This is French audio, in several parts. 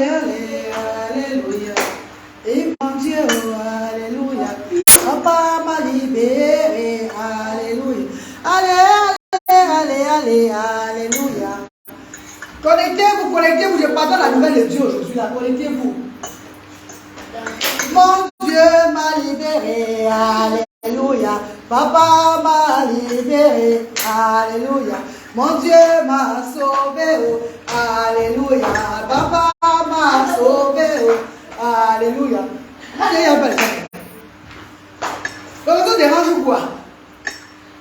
alléluia. Et mon Dieu, alléluia. Papa m'a libéré, alléluia. Allez, alléluia. Connectez-vous, je pardonne la nouvelle de Dieu aujourd'hui, là, connectez-vous. Mon Dieu m'a libéré, alléluia. Papa m'a libéré, alléluia. Mon Dieu m'a sauvé, oh, alléluia. Papa m'a sauvé, oh, alléluia. Le réseau dérange ou quoi?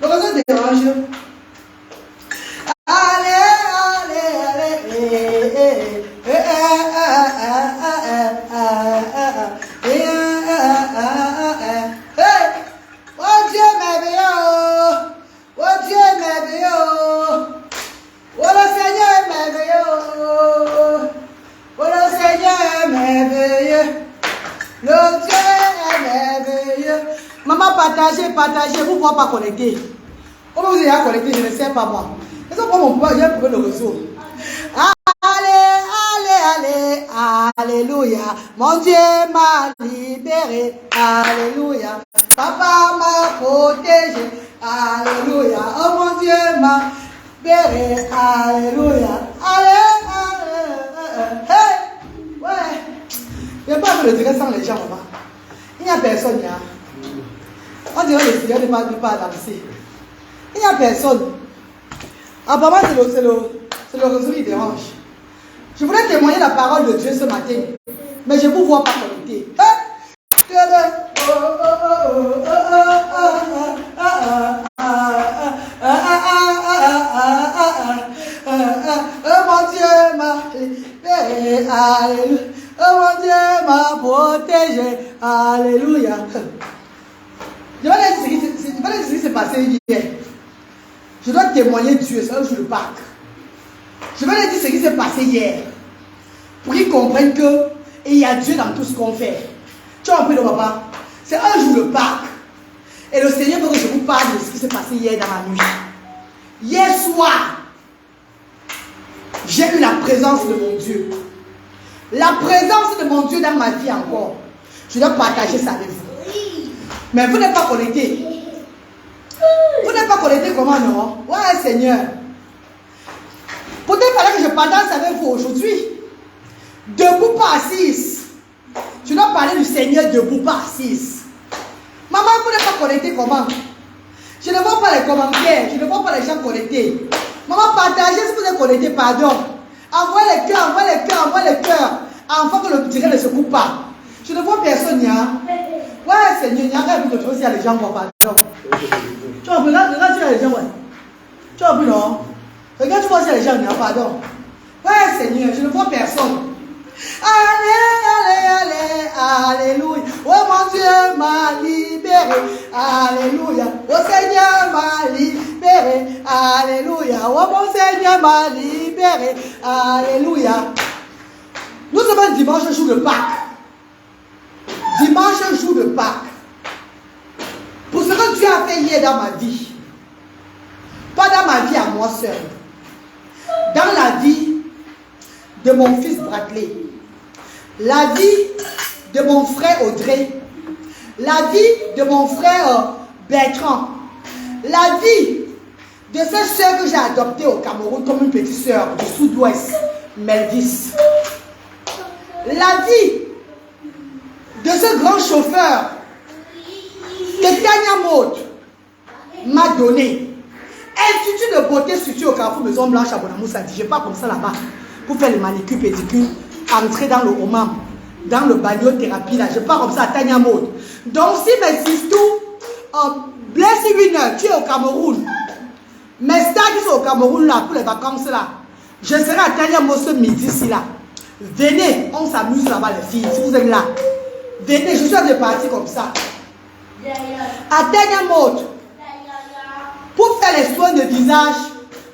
Le réseau dérange. Oh Dieu merveilleux, oh Dieu merveilleux, oh le Seigneur est merveilleux, oh le Seigneur est merveilleux, le Dieu est merveilleux. Maman, partagez, vous ne pouvez pas connecter. Comment vous avez connecté, je ne sais pas moi. Est-ce que mon pouvoir, j'ai trouvé le réseau. Allez, alléluia. Mon Dieu m'a libéré, alléluia. Papa m'a protégé, alléluia. Oh mon Dieu m'a libéré, alléluia. Allez, ouais. Je n'ai pas vu le direct sans les gens, maman. Il n'y a personne là. On dirait que le Seigneur ne pas danser. Il n'y a personne. Apparemment, c'est le réseau qui dérange. Je voulais témoigner la parole de Dieu ce matin, mais je ne vous vois pas connecter. Oh mon Dieu m'a libéré, alléluia. Oh mon Dieu m'a protégé, alléluia. Je vais vous dire ce qui s'est passé hier. Je dois témoigner Dieu, c'est un jour de Pâques. Je vais leur dire ce qui s'est passé hier. Pour qu'ils comprennent qu'il y a Dieu dans tout ce qu'on fait. Tu as compris, le papa? C'est un jour de Pâques. Et le Seigneur veut que je vous parle de ce qui s'est passé hier dans la nuit. Hier soir, j'ai eu la présence de mon Dieu. La présence de mon Dieu dans ma vie encore. Je dois partager ça avec vous. Mais vous n'êtes pas connecté. Vous n'êtes pas connecté comment, non? Ouais, Seigneur. Peut-être fallait que je partage avec vous aujourd'hui. Debout pas assise. Je dois parler du Seigneur debout pas assise. Maman, vous n'êtes pas connecté comment? Je ne vois pas les commentaires. Je ne vois pas les gens connectés. Maman, partagez si vous êtes connecté, pardon. Envoyez les cœurs, envoyez les cœurs. Afin que le direct ne se coupe pas. Je ne vois personne, Nia. Ouais, Seigneur, il y a rien de trouver s'il y a les gens, pardon. Tu vois, regarde s'il y a les gens, ouais. Tu vois, non? Regarde, tu vois s'il y a les gens, Nia, pardon. Ouais, Seigneur, je ne vois personne. Alléluia. Oh mon Dieu m'a libéré. Alléluia. Oh Seigneur m'a libéré. Alléluia. Oh mon Seigneur m'a libéré. Alléluia. Nous sommes dimanche, jour de Pâques. Dimanche, jour de Pâques. Pour ce que Dieu a fait hier dans ma vie. Pas dans ma vie à moi seul. Dans la vie de mon fils Bradley. La vie de mon frère Audrey. La vie de mon frère Bertrand. La vie de cette soeur que j'ai adoptée au Cameroun comme une petite soeur du sud-ouest, Melvis. La vie de ce grand chauffeur que Tania Maud m'a donné. Institut de beauté situé au Carrefour Maison Blanche à Bonamoussa. Je pars comme ça là-bas pour faire les manicures, pédicures, entrer dans le Oman, dans le balnéothérapie là. Je pars comme ça à Tania Maud. Donc si mes sisters, Blessing Winner, tu es au Cameroun, mes stars qui sont au Cameroun là pour les vacances là, je serai à Tania Maud ce midi ici là. Venez, on s'amuse là-bas les filles, si vous êtes là. Venez, je suis en train de partir comme ça. À Tania Maud. Pour faire les soins de visage,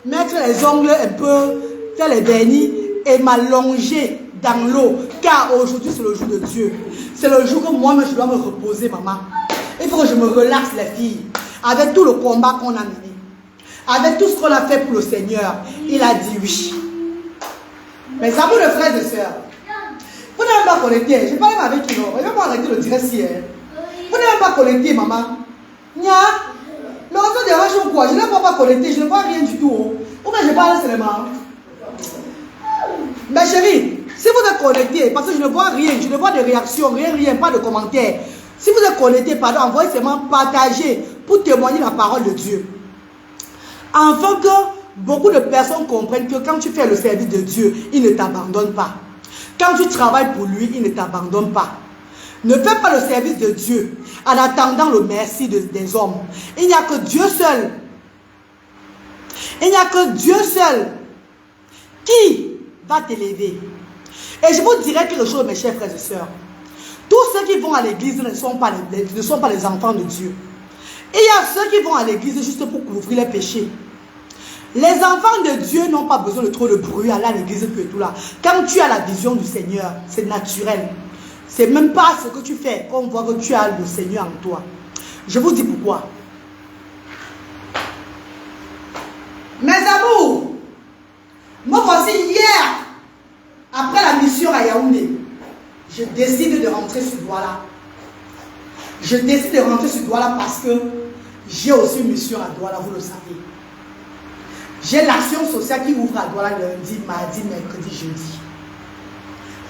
mettre les ongles un peu, faire les vernis et m'allonger dans l'eau. Car aujourd'hui c'est le jour de Dieu. C'est le jour que moi-même je dois me reposer, maman. Il faut que je me relaxe les filles. Avec tout le combat qu'on a mené. Avec tout ce qu'on a fait pour le Seigneur. Il a dit oui. Mes amours de frères et sœurs. même pas connecté. Je parle avec qui, non? Je vais pas arrêter le direct si. Vous n'êtes même pas connecté, maman. Nya. Le réseau dérange ou quoi? Je ne vois pas connecté. Je ne vois rien du tout. Ou bien je parle seulement. Mais chérie, si vous êtes connecté, parce que je ne vois rien, je ne vois de réaction, rien, pas de commentaires. Si vous êtes connecté, pardon, envoyez seulement partager pour témoigner la parole de Dieu. Afin que beaucoup de personnes comprennent que quand tu fais le service de Dieu, il ne t'abandonne pas. Quand tu travailles pour lui, il ne t'abandonne pas. Ne fais pas le service de Dieu en attendant le merci des hommes. Il n'y a que Dieu seul. Il n'y a que Dieu seul qui va t'élever. Et je vous dirai quelque chose, mes chers frères et sœurs. Tous ceux qui vont à l'église ne sont pas les enfants de Dieu. Et il y a ceux qui vont à l'église juste pour couvrir les péchés. Les enfants de Dieu n'ont pas besoin de trop de bruit, aller à l'église et tout là. Quand tu as la vision du Seigneur, c'est naturel. C'est même pas ce que tu fais qu'on voit que tu as le Seigneur en toi. Je vous dis pourquoi. Mes amours, moi voici hier, après la mission à Yaoundé, je décide de rentrer sur Douala. Je décide de rentrer sur Douala parce que j'ai aussi une mission à Douala, vous le savez. J'ai l'action sociale qui ouvre à Douala lundi, mardi, mercredi, jeudi.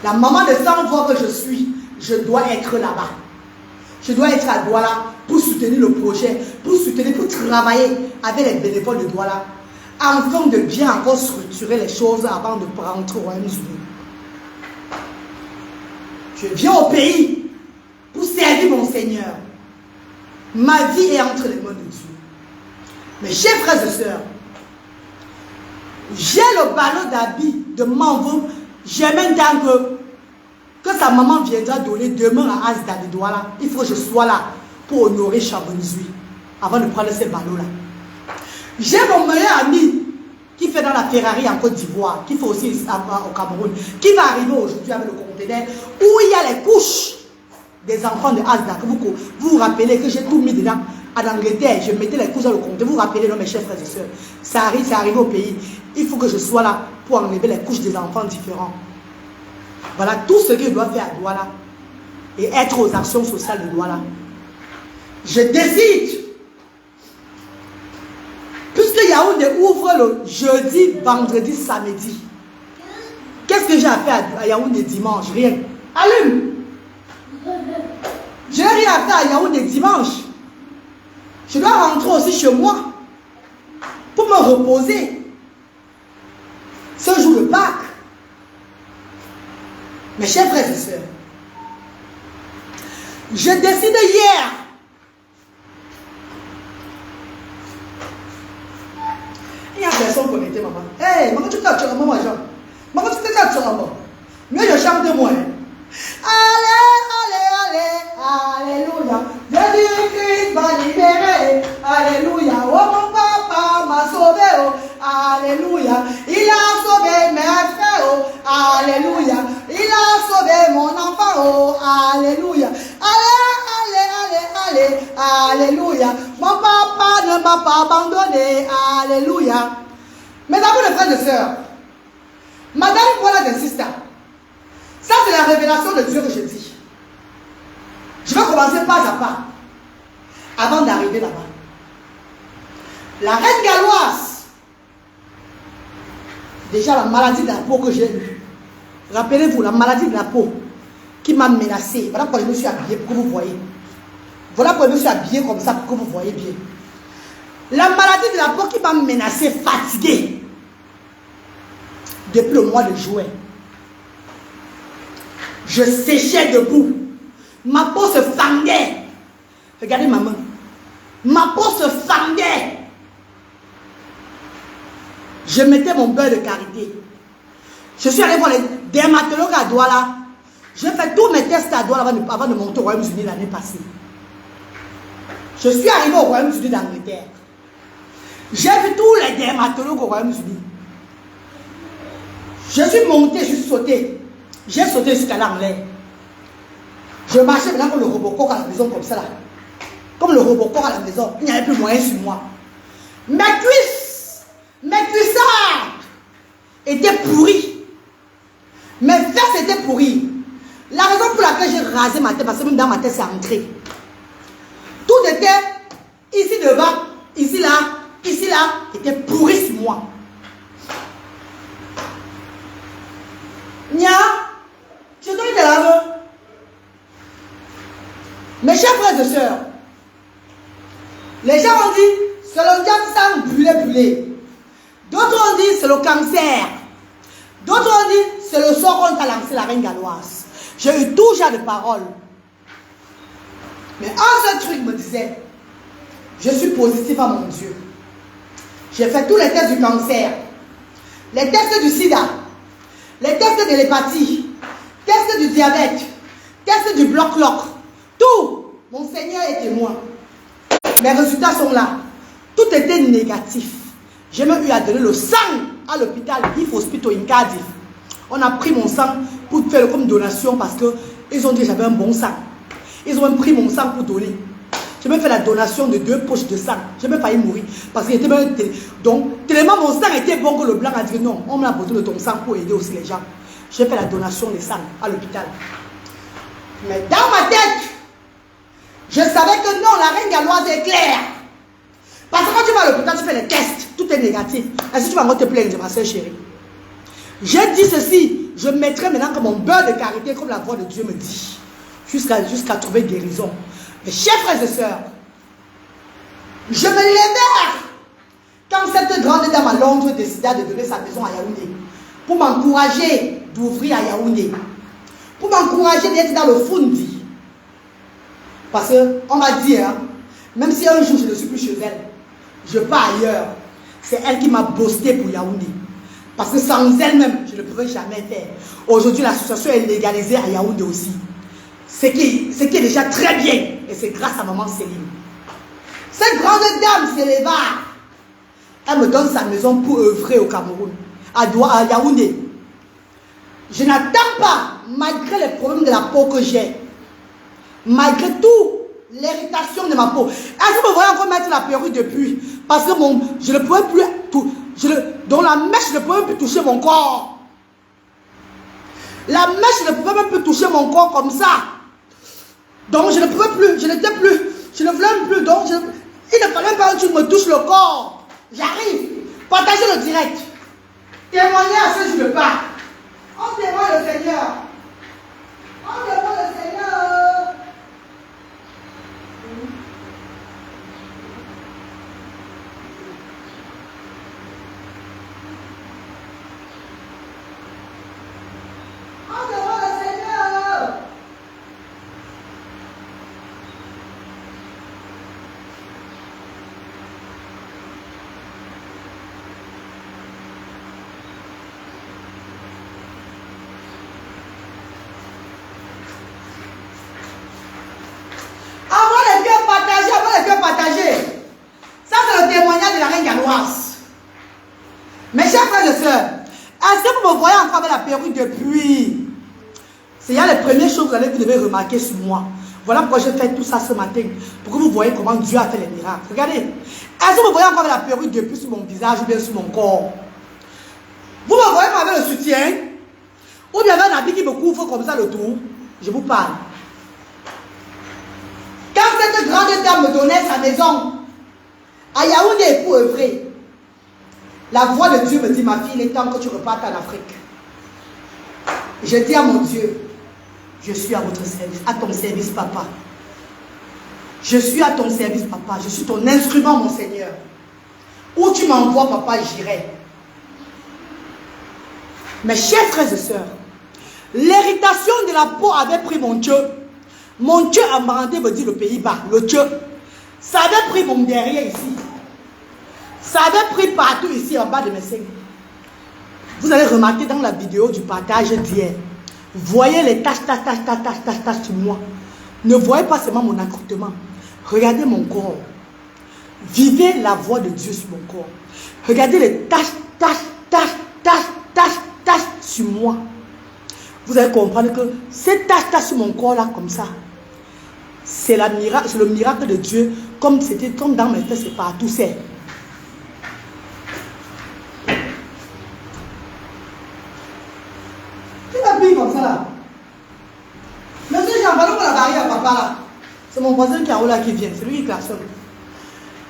La maman de 100 voix que je suis, je dois être là-bas. Je dois être à Douala pour soutenir le projet, pour travailler avec les bénévoles de Douala, afin de bien encore structurer les choses avant de rentrer au Royaume-Uni. Je viens au pays pour servir mon Seigneur. Ma vie est entre les mains de Dieu. Mes chers frères et sœurs, j'ai le ballon d'habit de Manvo. J'ai même tant que sa maman viendra donner demain à Asda de Douala. Il faut que je sois là pour honorer Charbonizui avant de prendre ces ballots-là. J'ai mon meilleur ami qui fait dans la Ferrari en Côte d'Ivoire, qui fait aussi au Cameroun, qui va arriver aujourd'hui avec le conteneur où il y a les couches des enfants de Asda. Vous vous rappelez que j'ai tout mis dedans. En Angleterre, je mettais les couches dans le conteneur. Vous vous rappelez, non, mes chers frères et sœurs, ça arrive au pays. Il faut que je sois là pour enlever les couches des enfants différents. Voilà tout ce que je dois faire à Douala et être aux actions sociales de Douala. Je décide, puisque Yaoundé ouvre le jeudi, vendredi, samedi, qu'est-ce que j'ai à faire à Yaoundé dimanche? Rien. Allume. Je n'ai rien à faire à Yaoundé dimanche. Je dois rentrer aussi chez moi pour me reposer. Ce jour de Pâques. Mes chers frères et sœurs, j'ai décidé hier il y a personne connectée, maman. Hé, maman, tu t'as tué à maman, Jean. Maman, tu t'as tué à maman. Mais je chante de moi. Allez, alléluia. Jésus-Christ m'a libéré. Alléluia. Oh, mon papa m'a sauvé. Oh. Alléluia. Il a sauvé mes frères. Oh. Alléluia. Il a sauvé mon enfant. Oh. Alléluia. Allez. Alléluia. Mon papa ne m'a pas abandonné. Alléluia. Mes amis, les frères et sœurs, madame, voilà des sisters. Ça, c'est la révélation de Dieu que je dis. Je vais commencer pas à pas, avant d'arriver là-bas. La reine galloise, déjà la maladie de la peau que j'ai eue. Rappelez-vous, la maladie de la peau qui m'a menacée. Voilà pourquoi je me suis habillée pour que vous voyez. Voilà pourquoi je me suis habillée comme ça pour que vous voyez bien. La maladie de la peau qui m'a menacée, fatiguée, depuis le mois de juin. Je séchais debout. Ma peau se fendait. Regardez ma main. Ma peau se fendait. Je mettais mon beurre de karité. Je suis allé voir les dermatologues à Douala. J'ai fait tous mes tests à Douala avant de monter au Royaume-Uni l'année passée. Je suis arrivé au Royaume-Uni d'Angleterre. J'ai vu tous les dermatologues au Royaume-Uni. Je suis monté, je suis sauté. J'ai sauté jusqu'à là en l'air. Je marchais maintenant comme le Robocop à la maison, comme ça là. Comme le Robocop à la maison. Il n'y avait plus moyen sur moi. Mes cuisses, mes cuissards étaient pourris. Mes fesses étaient pourries. La raison pour laquelle j'ai rasé ma tête, parce que même dans ma tête, c'est entré. Tout était ici devant, ici là, était pourri sur moi. Nia, je te dis de la. Mes chers frères et sœurs, les gens ont dit, c'est le diable brûlé. D'autres ont dit, c'est le cancer. D'autres ont dit, c'est le sort qu'on t'a lancé, la reine galloise. J'ai eu tout genre de paroles. Mais un seul truc me disait, je suis positif à mon Dieu. J'ai fait tous les tests du cancer, les tests du sida, les tests de l'hépatie, tests du diabète, tests du bloc-loc. Tout, mon Seigneur est témoin. Mes résultats sont là. Tout était négatif. J'ai même eu à donner le sang à l'hôpital If Hospital in Cardiff. On a pris mon sang pour faire comme donation parce qu'ils ont dit que j'avais un bon sang. Ils ont même pris mon sang pour donner. J'ai même fait la donation de 2 poches de sang. J'ai même failli mourir parce qu'il était même... Donc, tellement mon sang était bon que le blanc a dit non, on m'a apporté de ton sang pour aider aussi les gens. J'ai fait la donation de sang à l'hôpital. Mais dans ma tête, je savais que non, la reine galloise est claire. Parce que quand tu vas à l'hôpital, tu fais les tests, tout est négatif. Est-ce que tu vas encore te plaindre, ma soeur chérie? J'ai dit ceci, je mettrai maintenant que mon beurre de carité, comme la voix de Dieu me dit, jusqu'à trouver guérison. Mes chers frères et sœurs, je me levais quand cette grande dame à Londres décida de donner sa maison à Yaoundé, pour m'encourager d'ouvrir à Yaoundé, pour m'encourager d'être dans le Fundi. Parce qu'on m'a dit, hein, même si un jour je ne suis plus chez elle, je pars ailleurs. C'est elle qui m'a boosté pour Yaoundé. Parce que sans elle-même, je ne pouvais jamais faire. Aujourd'hui, l'association est légalisée à Yaoundé aussi. Ce qui est déjà très bien. Et c'est grâce à maman Céline. Cette grande dame s'éleva. Elle me donne sa maison pour œuvrer au Cameroun, à Yaoundé. Je n'attends pas, malgré les problèmes de la peau que j'ai, malgré tout, l'irritation de ma peau. Est-ce que vous voyez encore mettre la perruque depuis? Parce que je ne pouvais plus dans la mèche, je ne pouvais plus toucher mon corps. La mèche, je ne pouvais même plus toucher mon corps comme ça. Donc je ne pouvais plus, je n'étais plus, je ne voulais plus. Donc il ne fallait pas que tu me touches le corps. J'arrive. Partagez le direct. Témoignez à ce jour de Pâques. On témoigne le Seigneur. On témoigne le Seigneur. On témoigne le Seigneur. Partagé. Ça, c'est le témoignage de la reine galloise. Mes chers frères et sœurs, est-ce que vous me voyez encore avec la perruque depuis? C'est il y a les premières choses que vous devez remarquer sur moi. Voilà pourquoi j'ai fait tout ça ce matin. Pour que vous voyez comment Dieu a fait les miracles. Regardez. Est-ce que vous me voyez encore avec la perruque depuis sur mon visage ou bien sur mon corps? Vous me voyez avec le soutien? Ou bien avec un habit qui me couvre comme ça le tour? Je vous parle. Quand cette grande dame me donnait sa maison à Yaoundé pour œuvrer, la voix de Dieu me dit, ma fille, il est temps que tu repartes en Afrique. Je dis à mon Dieu, je suis à votre service, à ton service, papa. Je suis à ton service, papa. Je suis ton instrument, mon Seigneur. Où tu m'envoies, papa, j'irai. Mes chers frères et sœurs, l'irritation de la peau avait pris mon Dieu. Mon Dieu a mandé, me dit le Pays-Bas, le Dieu. Ça avait pris mon derrière ici. Ça avait pris partout ici en bas de mes seins. Vous allez remarquer dans la vidéo du partage d'hier. Voyez les taches sur moi. Ne voyez pas seulement mon accoutrement. Regardez mon corps. Vivez la voix de Dieu sur mon corps. Regardez les taches sur moi. Vous allez comprendre que ces taches sur mon corps là comme ça, c'est le miracle de Dieu, comme c'était comme dans mes fesses, c'est partout, c'est. Tu m'habilles comme ça là. pas là. C'est mon voisin qui est en haut là qui vient. C'est lui qui klaxonne.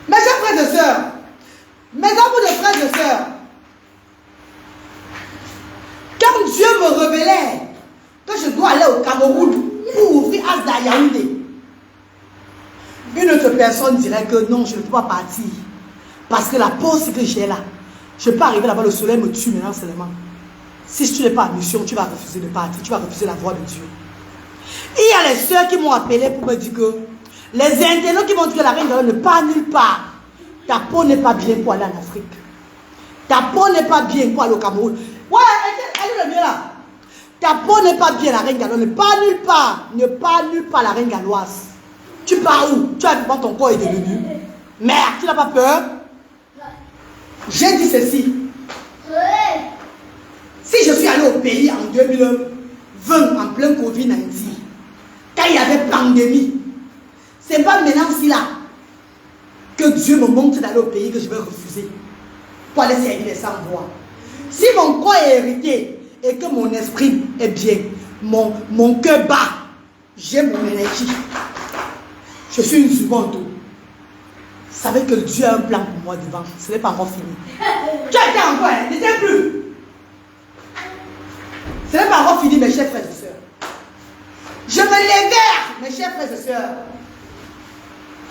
Mes chers frères et sœurs, mes amours de frères et sœurs, quand Dieu me révélait que je dois aller au Cameroun pour ouvrir Asda Yaoundé, une autre personne dirait que non, je ne peux pas partir. Parce que la pause que j'ai là, je peux arriver là-bas, le soleil me tue maintenant seulement. Si tu n'es pas en mission, tu vas refuser de partir, tu vas refuser la voix de Dieu. Il y a les soeurs qui m'ont appelé pour me dire que les internautes qui m'ont dit que la reine Gallo ne part nulle part. Ta peau n'est pas bien pour aller en Afrique. Ta peau n'est pas bien pour aller au Cameroun. Ouais, elle est le mieux là. Ta peau n'est pas bien, la reine Gallo. Ne part nulle part. Ne part nulle part, la reine galloise. Tu pars où? Tu as vu comment ton corps est devenu? Merde, tu n'as pas peur? J'ai dit ceci. Si je suis allé au pays en 2020, en plein Covid-19, quand il y avait pandémie, c'est pas maintenant si là que Dieu me montre d'aller au pays que je vais refuser pour aller servir les sans-voix. Si mon corps est hérité et que mon esprit est bien, mon cœur bat, j'ai mon énergie, je suis une seconde. Vous savez que Dieu a un plan pour moi devant. Ce n'est pas encore fini. Tu as été encore, ne t'es plus. Ce n'est pas encore fini, mes chers frères et sœurs. Je me levais, mes chers frères et sœurs.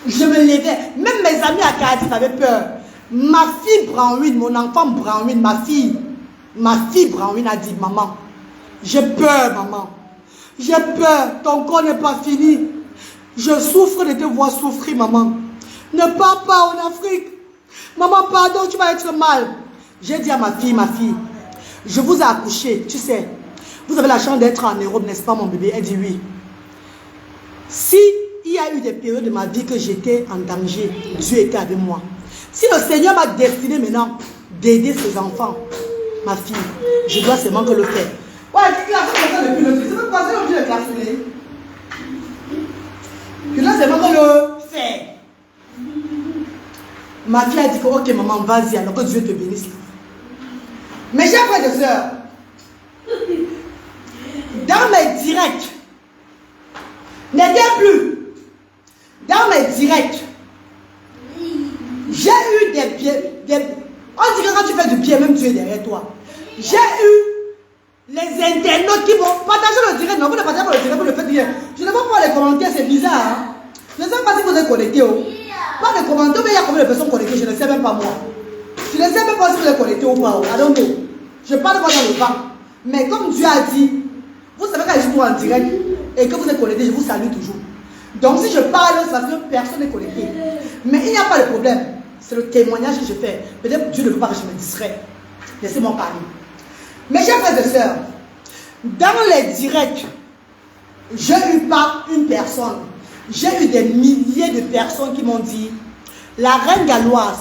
Je me levais. Même mes amis à Cardiff avaient peur. Ma fille Branwin, mon enfant Branwin, ma fille Branwin a dit, maman, j'ai peur, maman. J'ai peur, ton corps n'est pas fini. Je souffre de te voir souffrir, maman. Ne pars pas en Afrique. Maman, pardon, tu vas être mal. J'ai dit à ma fille, je vous ai accouché, tu sais. Vous avez la chance d'être en Europe, n'est-ce pas, mon bébé? Elle dit oui. Si il y a eu des périodes de ma vie que j'étais en danger, Dieu était avec moi. Si le Seigneur m'a destiné maintenant d'aider ses enfants, ma fille, je dois seulement que le faire. Ouais, tu classes ça depuis le truc. C'est pas ça que je classer. Je dois seulement que le faire. Ma fille a dit que, ok, maman, vas-y, alors que Dieu te bénisse. Mes chers frères et sœurs, dans mes directs, n'aidez plus. Dans mes directs, j'ai eu des pieds. On dit que quand tu fais du pied, même Dieu est derrière toi. J'ai eu les internautes qui vont partager le direct. Non, vous ne partagez pas le direct, vous le faites bien. Je ne vois pas les commentaires, c'est bizarre. Hein? Je ne sais pas si vous êtes connecté. Oh. Pas de commentaires, mais il y a combien de personnes connectées, je ne sais même pas moi. Je ne sais même pas si vous êtes connecté ou pas. I don't know. Je parle pas dans le vent. Mais comme Dieu a dit, vous savez quand je suis en direct et que vous êtes connecté, je vous salue toujours. Donc si je parle, c'est parce que personne n'est connecté. Mais il n'y a pas de problème. C'est le témoignage que je fais. Peut-être que Dieu ne veut pas que je me distrais. Laissez-moi parler. Mes chers frères et sœurs, dans les directs, je n'ai eu pas une personne. J'ai eu des milliers de personnes qui m'ont dit, la reine galloise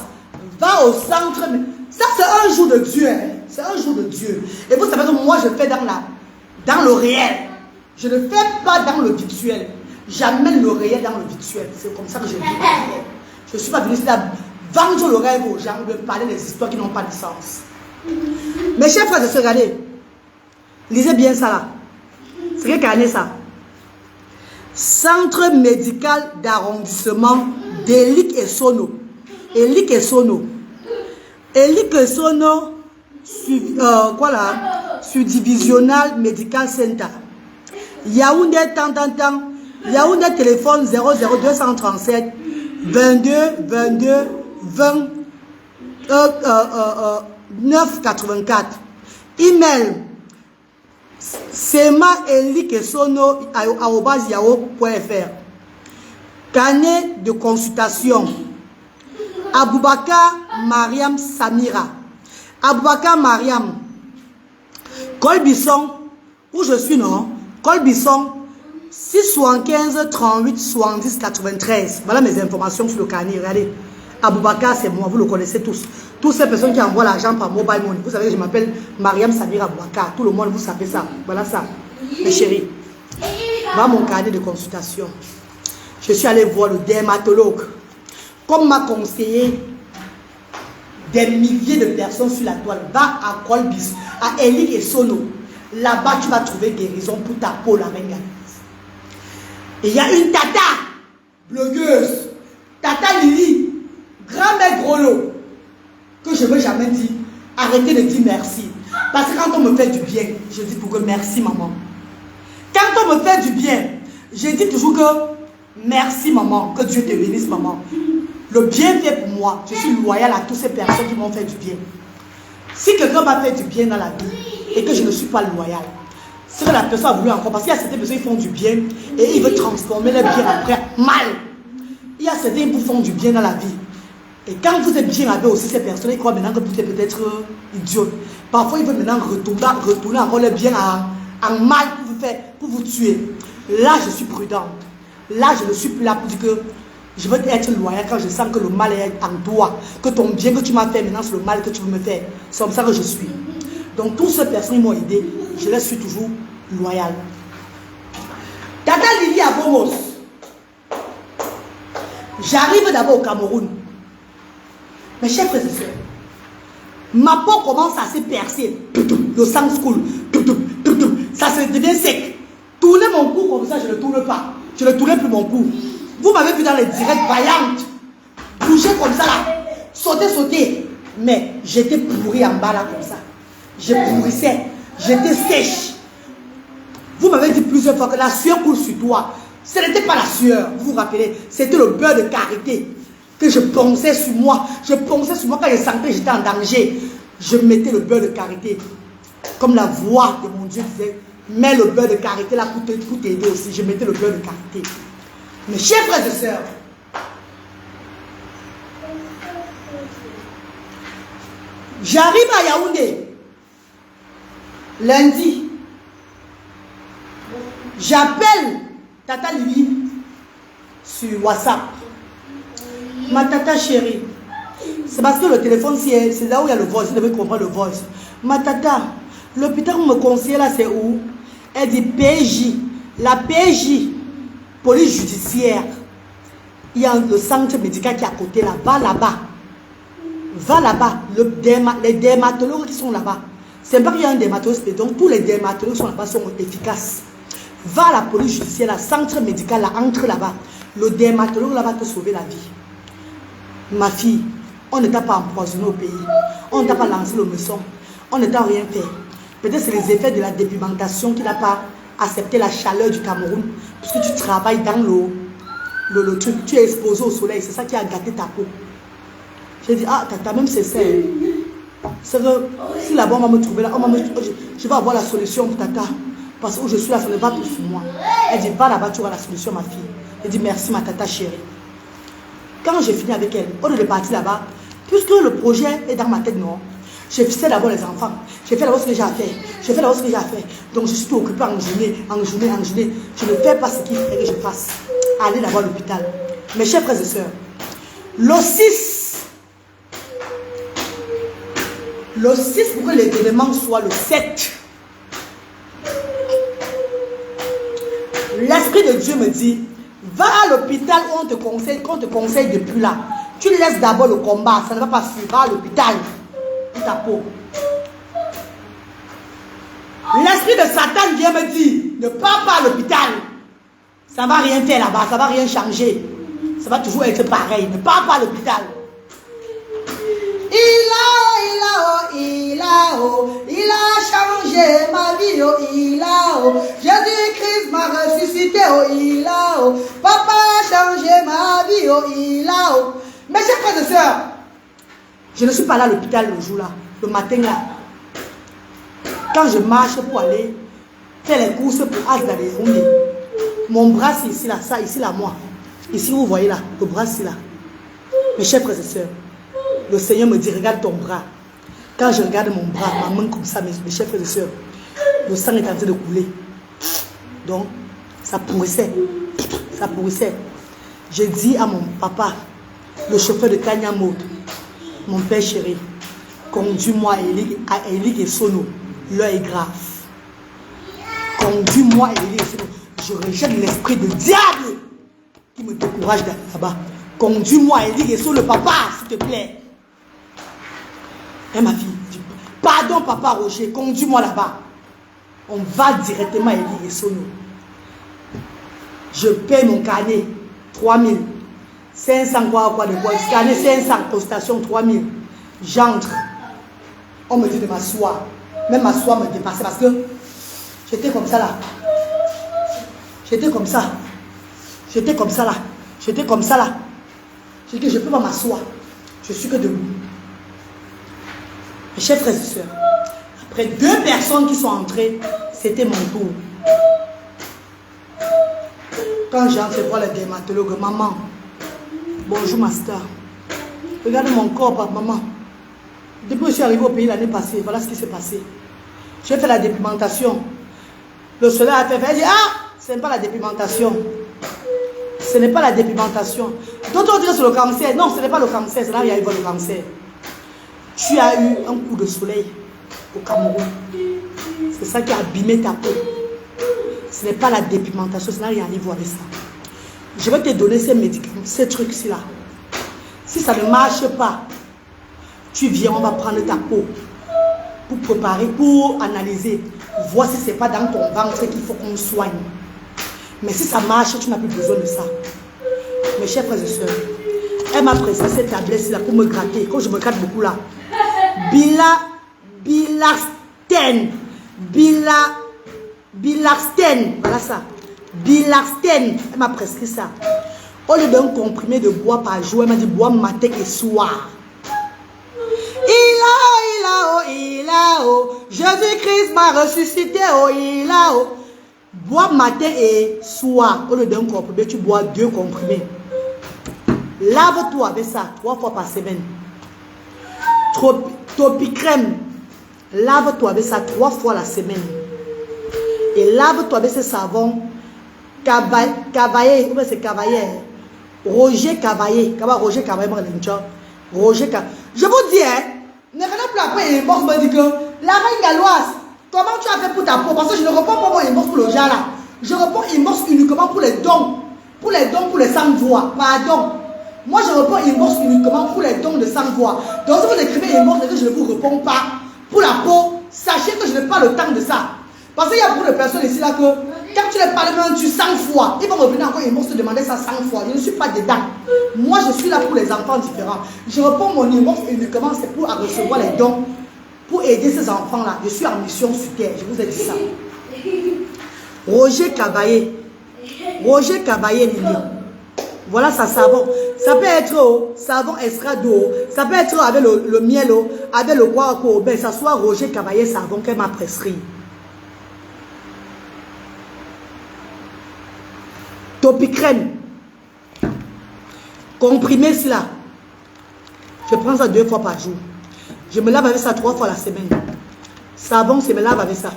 va au centre. Ça c'est un jour de Dieu. Hein? C'est un jour de Dieu. Et vous savez que moi je fais dans le réel. Je ne fais pas dans le virtuel. J'amène le réel dans le virtuel. C'est comme ça que je vis. Je ne suis pas venu ici là vendre le rêve aux gens, de parler des histoires qui n'ont pas de sens. Mes chers frères et sœurs, regardez. Lisez bien ça là. C'est quelle année ça? Centre médical d'arrondissement d'Elik et Sono. Elik et Sono. Elik et Sono, quoi là? Subdivisional Medical Center. Yaoundé, tant. Yaoundé, téléphone 00237 22 22 20 984. Email sema.elikesono@yahoo.fr. Carnet de consultation. Aboubakar Mariam Samira. Aboubakar Mariam. Colbisson, où je suis, non? Colbisson, 675 38 70 93. Voilà mes informations sur le carnet. Regardez. Aboubakar, c'est moi, vous le connaissez tous. Toutes ces personnes qui envoient l'argent par mobile money. Vous savez que je m'appelle Mariam Samira Aboubakar. Tout le monde, vous savez ça. Voilà ça. Mes chéris. Voilà mon carnet de consultation. Je suis allé voir le dermatologue. Comme m'a conseillé des milliers de personnes sur la toile. Va à Colbis, à Elik et Sono. Là-bas, tu vas trouver guérison pour ta peau, la reine. Et il y a une tata, blogueuse, tata Lily, grand-mère Grolo, que je ne veux jamais dire, arrêtez de dire merci. Parce que quand on me fait du bien, je dis toujours merci maman. Quand on me fait du bien, je dis toujours que merci maman, que Dieu te bénisse maman. Le bien fait pour moi, je suis loyale à toutes ces personnes qui m'ont fait du bien. Si quelqu'un m'a fait du bien dans la vie et que je ne suis pas loyale, c'est que la personne a voulu encore, parce qu'il y a certaines personnes qui font du bien et ils veulent transformer leur bien après mal. Il y a certains qui vous font du bien dans la vie. Et quand vous êtes bien avec aussi ces personnes, ils croient maintenant que vous êtes peut-être idiots. Parfois, ils veulent maintenant retourner encore le bien en mal pour vous faire, pour vous tuer. Là, je suis prudente. Là, je ne suis plus là pour dire que je veux être loyal quand je sens que le mal est en toi. Que ton bien que tu m'as fait, maintenant, c'est le mal que tu veux me faire. C'est comme ça que je suis. Donc, toutes ces personnes m'ont aidé. Je les suis toujours loyale. Tata Lily à Bomos. J'arrive d'abord au Cameroun. Mes chers frères et sœurs, ma peau commence à se percer. Le sang coule. Ça se devient sec. Tourner mon cou comme ça, je ne tourne pas. Je ne tourne plus mon cou. Vous m'avez vu dans les directs vaillantes. Bouger comme ça là. Sauter. Mais j'étais pourrie en bas là comme ça. Je pourrissais. J'étais sèche. Vous m'avez dit plusieurs fois que la sueur coule sur toi. Ce n'était pas la sueur, vous vous rappelez. C'était le beurre de karité que je ponçais sur moi. Je ponçais sur moi quand je sentais que j'étais en danger. Je mettais le beurre de karité. Comme la voix de mon Dieu disait, mets le beurre de karité là pour t'aider aussi. Je mettais le beurre de karité. Mes chers frères et sœurs, j'arrive à Yaoundé lundi. J'appelle Tata Lily sur WhatsApp. Ma tata chérie, c'est parce que le téléphone, c'est là où il y a le voice. Vous devez comprendre le voice. Ma tata, l'hôpital où me conseille là, c'est où? Elle dit PJ. La PJ, police judiciaire. Il y a le centre médical qui est à côté là. Va là-bas. Va là-bas. Les dermatologues qui sont là-bas. C'est pas qu'il y a un dermatologue, donc tous les dermatologues qui sont là-bas sont efficaces. Va à la police judiciaire, la centre médical, là, entre là-bas. Le dermatologue là va te sauver la vie. Ma fille, on ne t'a pas empoisonné au pays. On ne t'a pas lancé le meçon. On ne t'a rien fait. Peut-être c'est les effets de la dépigmentation qui n'a pas accepté la chaleur du Cameroun. Parce que tu travailles dans le truc. Tu es exposé au soleil. C'est ça qui a gâté ta peau. J'ai dit, ah, tata, même c'est ça. C'est que si là-bas on va me trouver là, je vais avoir la solution pour tata. Parce que où je suis là, ça ne va plus sur moi. Elle dit, va là-bas, tu auras la solution, ma fille. Elle dit, merci, ma tata chérie. Quand j'ai fini avec elle, au lieu de partir là-bas, puisque le projet est dans ma tête, non, j'ai fait d'abord les enfants. J'ai fait d'abord ce que j'ai à faire. J'ai fait d'abord ce que j'ai à faire. Donc, je suis tout occupée en journée. Je ne fais pas ce qu'il faudrait que je fasse. Aller d'abord à l'hôpital. Mes chers frères et sœurs, le 6, pour que l'événement soit le 7, l'Esprit de Dieu me dit, va à l'hôpital où qu'on te conseille depuis là. Tu laisses d'abord le combat, ça ne va pas suivre. Va à l'hôpital pour ta peau. L'esprit de Satan vient me dire, ne pars pas à l'hôpital. Ça ne va rien faire là-bas, ça ne va rien changer. Ça va toujours être pareil. Ne pars pas à l'hôpital. Il a changé ma vie, oh, Jésus-Christ m'a ressuscité, oh, Papa a changé ma vie, oh, Mes chers frères et sœurs, je ne suis pas là à l'hôpital le jour là, le matin là. Quand je marche pour aller faire les courses pour Asda de Yaoundé, mon bras c'est ici là, ça ici là moi. Ici vous voyez là, le bras c'est là. Mes chers frères et sœurs, le Seigneur me dit, regarde ton bras. Quand je regarde mon bras, ma main comme ça, mes chers frères et sœurs, le sang est en train de couler. Donc, ça pourrissait. Ça pourrissait. J'ai dit à mon papa, le chauffeur de Kanyamot, mon père chéri, conduis-moi à Élie et Sono. L'heure est grave. Conduis-moi à Élie et Sono. Je rejette l'esprit de diable qui me décourage d'aller là-bas. Conduis-moi à Élie et Sono, le papa, s'il te plaît. Et ma fille dit, pardon papa Roger, conduis-moi là-bas. On va directement à Élie et Sono. Je paye mon carnet, 3000. 500 quoi de quoi. Carnet 500, prestation 3000. J'entre. On me dit de m'asseoir. Même m'asseoir me dépassait parce que j'étais comme ça là. J'étais comme ça. J'étais comme ça là. J'étais comme ça là. J'ai dit que je ne peux pas m'asseoir. Je suis que debout. Mes chers frères et sœurs, après 2 personnes qui sont entrées, c'était mon tour. Quand j'ai entré voir le dermatologue, maman, bonjour ma star. Regardez mon corps, papa, maman. Depuis que je suis arrivé au pays l'année passée, voilà ce qui s'est passé. J'ai fait la dépigmentation. Le soleil a fait, elle dit, ah, ce n'est pas la dépigmentation. Ce n'est pas la dépigmentation. D'autres disent c'est le cancer. Non, ce n'est pas le cancer, c'est là où il y a eu le cancer. Tu as eu un coup de soleil au Cameroun. C'est ça qui a abîmé ta peau. Ce n'est pas la dépigmentation, c'est là où il y a un niveau avec ça. Je vais te donner ces médicaments, ces trucs-ci là. Si ça ne marche pas, tu viens, on va prendre ta peau pour préparer, pour analyser, voir si ce n'est pas dans ton ventre qu'il faut qu'on soigne. Mais si ça marche, tu n'as plus besoin de ça. Mes chers frères et sœurs, elle m'a pressé cette tablette-là pour me gratter. Quand je me gratte beaucoup là, Bilaxten, voilà ça. Bilaxten, elle m'a prescrit ça. Au lieu d'un comprimé de bois par jour, elle m'a dit bois matin et soir. Il a, Jésus-Christ m'a ressuscité, oh, il a, oh. Bois matin et soir. Au lieu d'un comprimé, tu bois 2 comprimés. Lave-toi avec ça 3 fois par semaine. Topicrème. Lave-toi avec ça 3 fois la semaine. Et lave-toi avec ce savon. Cavaillé. C'est Cavaillé. Roger Cavaillé. Roger Cavaillé. Roger Cavaillé. Je vous dis, hein. Ne venez plus après et me dit que la reine galloise, comment tu as fait pour ta peau? Parce que je ne réponds pas mon inbox pour le genre là. Je réponds inbox uniquement pour les dons. Pour les dons, pour les sans-voix. Pardon. Moi, je réponds inbox uniquement pour les dons de sans-voix. Donc, si vous écrivez inbox et que je ne vous réponds pas pour la peau, sachez que je n'ai pas le temps de ça. Parce qu'il y a beaucoup de personnes ici là que quand tu les parles même tu 100 fois, ils vont revenir encore inbox te demander ça 100 fois. Je ne suis pas dedans. Moi, je suis là pour les enfants différents. Je réponds mon inbox uniquement, c'est pour recevoir les dons, pour aider ces enfants-là. Je suis en mission sur terre, je vous ai dit ça. Roger Cavaillé. Roger Cavaillé, Lili. Voilà ça, savon. Ça peut être savon extrait d'eau. Ça peut être avec le miel, avec le quoi, ben, ça soit Roger Cavaillé savon qu'elle m'a prescrit. Topicrème. Comprimé cela. Je prends ça 2 fois par jour. Je me lave avec ça 3 fois la semaine. Savon, je me lave avec ça.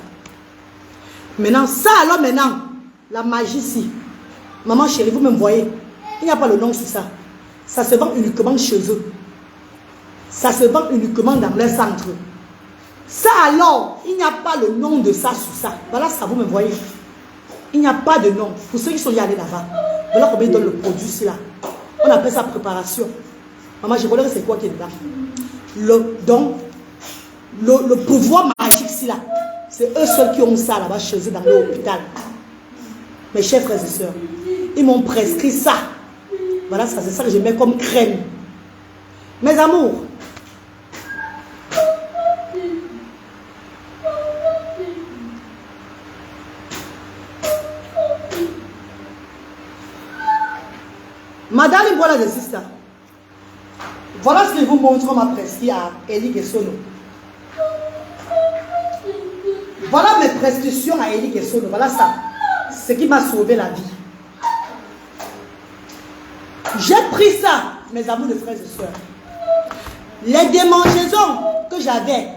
Maintenant, ça alors maintenant, la magie ici. Maman chérie, vous me voyez. Il n'y a pas le nom sur ça. Ça se vend uniquement chez eux. Ça se vend uniquement dans leur centre. Ça alors, il n'y a pas le nom de ça sur ça. Voilà ça, vous me voyez. Il n'y a pas de nom. Pour ceux qui sont y allés là-bas, voilà combien ils donnent le produit ici là. On appelle ça préparation. Maman, je connais que c'est quoi qui est dedans. Le pouvoir magique ici là. C'est eux seuls qui ont ça là-bas chez eux dans l'hôpital. Mes chers frères et sœurs, ils m'ont prescrit ça. Voilà, ça c'est ça que je mets comme crème. Mes amours. Madame, voilà des sisters. Voilà ce que je vous montre, on m'a prescrit à Eli Kessono. Voilà mes prescriptions à Eli Kessono. Voilà ça. Ce qui m'a sauvé la vie. J'ai pris ça, mes amours de frères et sœurs. Les démangeaisons que j'avais,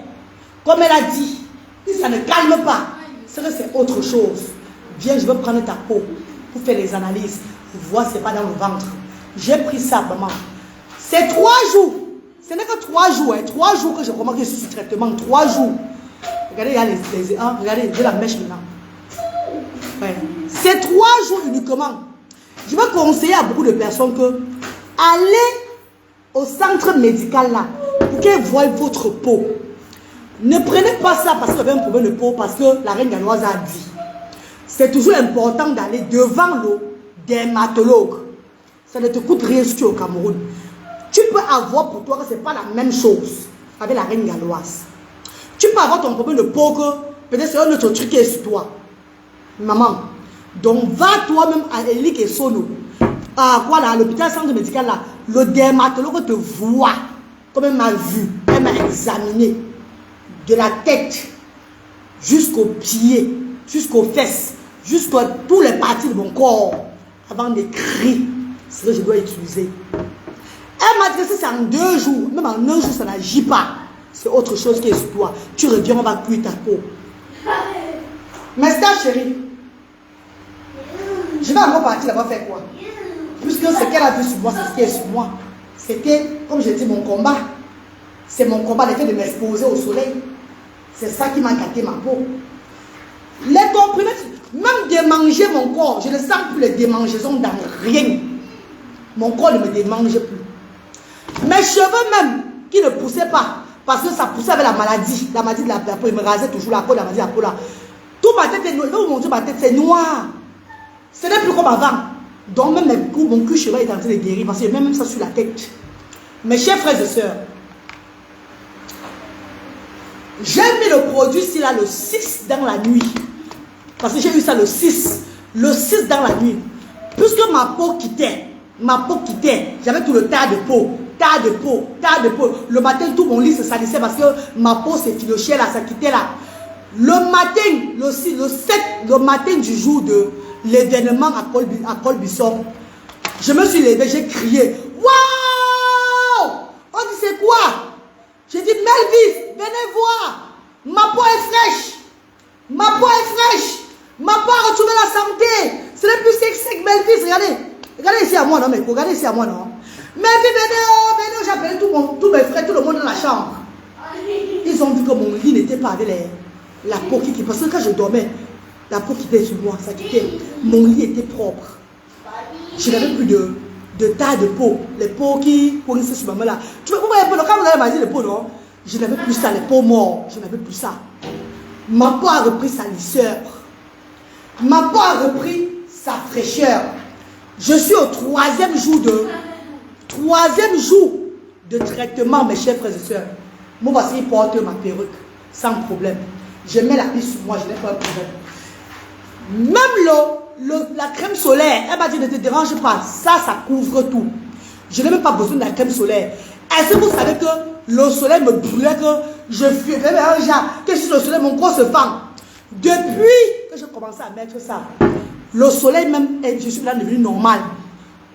comme elle a dit, si ça ne calme pas, c'est que c'est autre chose. Viens, je vais prendre ta peau pour faire les analyses, pour voir si ce n'est pas dans le ventre. J'ai pris ça, maman. C'est 3 jours. Ce n'est que 3 jours. Hein. 3 jours que je commence que je suis sous traitement. 3 jours. Regardez, il y a les regardez, j'ai la mèche maintenant. Ouais. C'est 3 jours uniquement. Je vais conseiller à beaucoup de personnes que allez au centre médical là pour qu'ils voient votre peau. Ne prenez pas ça parce que vous avez un problème de peau, parce que la reine galloise a dit. C'est toujours important d'aller devant l'eau, dermatologue. Ça ne te coûte rien si tu es au Cameroun. Tu peux avoir pour toi que ce n'est pas la même chose avec la reine galloise. Tu peux avoir ton problème de peau que peut-être c'est un autre truc qui est sur toi. Maman, donc va toi-même à Elik et Sono. À quoi là, à l'hôpital centre médical là, le dermatologue te voit comme elle m'a vu, elle m'a examiné de la tête jusqu'aux pieds, jusqu'aux fesses, jusqu'à tous les parties de mon corps avant d'écrire ce que je dois utiliser. Elle m'a dit que si c'est en 2 jours, même en 1 jour, ça n'agit pas. C'est autre chose qui est sur toi. Tu reviens, on va cuire ta peau. Mais c'est chérie, je vais encore partir là-bas faire quoi? Puisque ce qu'elle a vu sur moi, c'est ce qui est sur moi. C'était, comme je dis, mon combat. C'est mon combat, le fait de m'exposer au soleil. C'est ça qui m'a gâté ma peau. Les comprimés, même démanger mon corps, je ne sens plus les démangeaisons dans rien. Mon corps ne me démange plus. Mes cheveux même, qui ne poussaient pas, parce que ça poussait avec la maladie de la peau, il me rasait toujours la peau, la maladie de la peau là. Toute ma tête est noire, je vais vous montrer ma tête, c'est noir. Ce n'est plus comme avant. Donc même mon cul cheveux est en train de guérir, parce que j'ai même ça sur la tête. Mes chers frères et sœurs, j'ai mis le produit ici là le 6 dans la nuit. Parce que j'ai eu ça le 6. Le 6 dans la nuit. Puisque ma peau quittait, j'avais tout le tas de peau. Le matin, tout mon lit se salissait parce que ma peau s'effilochait là, ça quittait là. Le matin, le 7, le matin du jour de l'événement à Colbisson, je me suis levée, j'ai crié. Waouh! On dit c'est quoi? J'ai dit Melvis, venez voir. Ma peau est fraîche. Ma peau est fraîche. Ma peau a retrouvé la santé. Ce n'est plus sec, Melvis, regardez. Regardez ici à moi, non, mais regardez ici à moi, non. Melvis, venez, j'ai appelé tous mes frères, tout le monde dans la chambre. Ils ont vu que mon lit n'était pas avec la peau qui... Parce que quand je dormais, la peau qui était sur moi, ça quittait. Mon lit était propre. Je n'avais plus de tas de peau. Les peaux qui pourrissaient sur ma main là. Tu vois, quand vous avez mangé les peaux, non? Je n'avais plus ça, les peaux mortes. Je n'avais plus ça. Ma peau a repris sa lisseur. Ma peau a repris sa fraîcheur. Je suis au 3e jour de traitement, mes chers frères et sœurs. Moi, voici, il porte ma perruque sans problème. Je mets la piste sur moi, je n'ai pas de problème. Même la crème solaire, elle m'a dit ne te dérange pas, ça couvre tout. Je n'ai même pas besoin de la crème solaire. Est-ce que vous savez que le soleil me brûlait, que je fumais un genre, que si le soleil, mon corps se fend. Depuis que je commençais à mettre ça, le soleil même, je suis là devenu normal.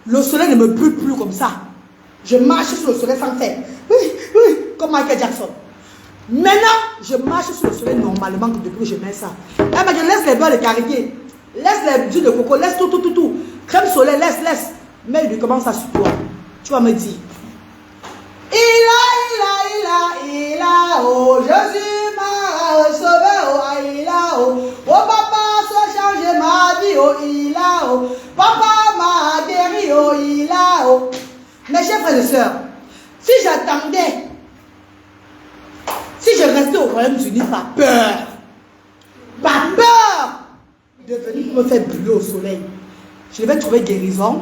Le soleil ne me brûle plus comme ça. Je marche sur le soleil sans faire. Oui, comme Michael Jackson. Maintenant, je marche sur le soleil normalement depuis que je mets ça. Elle m'a dit, laisse les beurres de karité, laisse les huiles de coco, laisse tout. Crème solaire, laisse. Mais il commence à sur toi. Tu vas me dire. Il a, oh, Jésus m'a sauvé, oh, il a, oh, papa, soit changé ma vie, oh, il a, oh, papa m'a guéri, oh, il a, oh. Mes chers frères et sœurs, si j'attendais, si je restais au Royaume-Uni par peur de venir me faire brûler au soleil, je vais trouver guérison.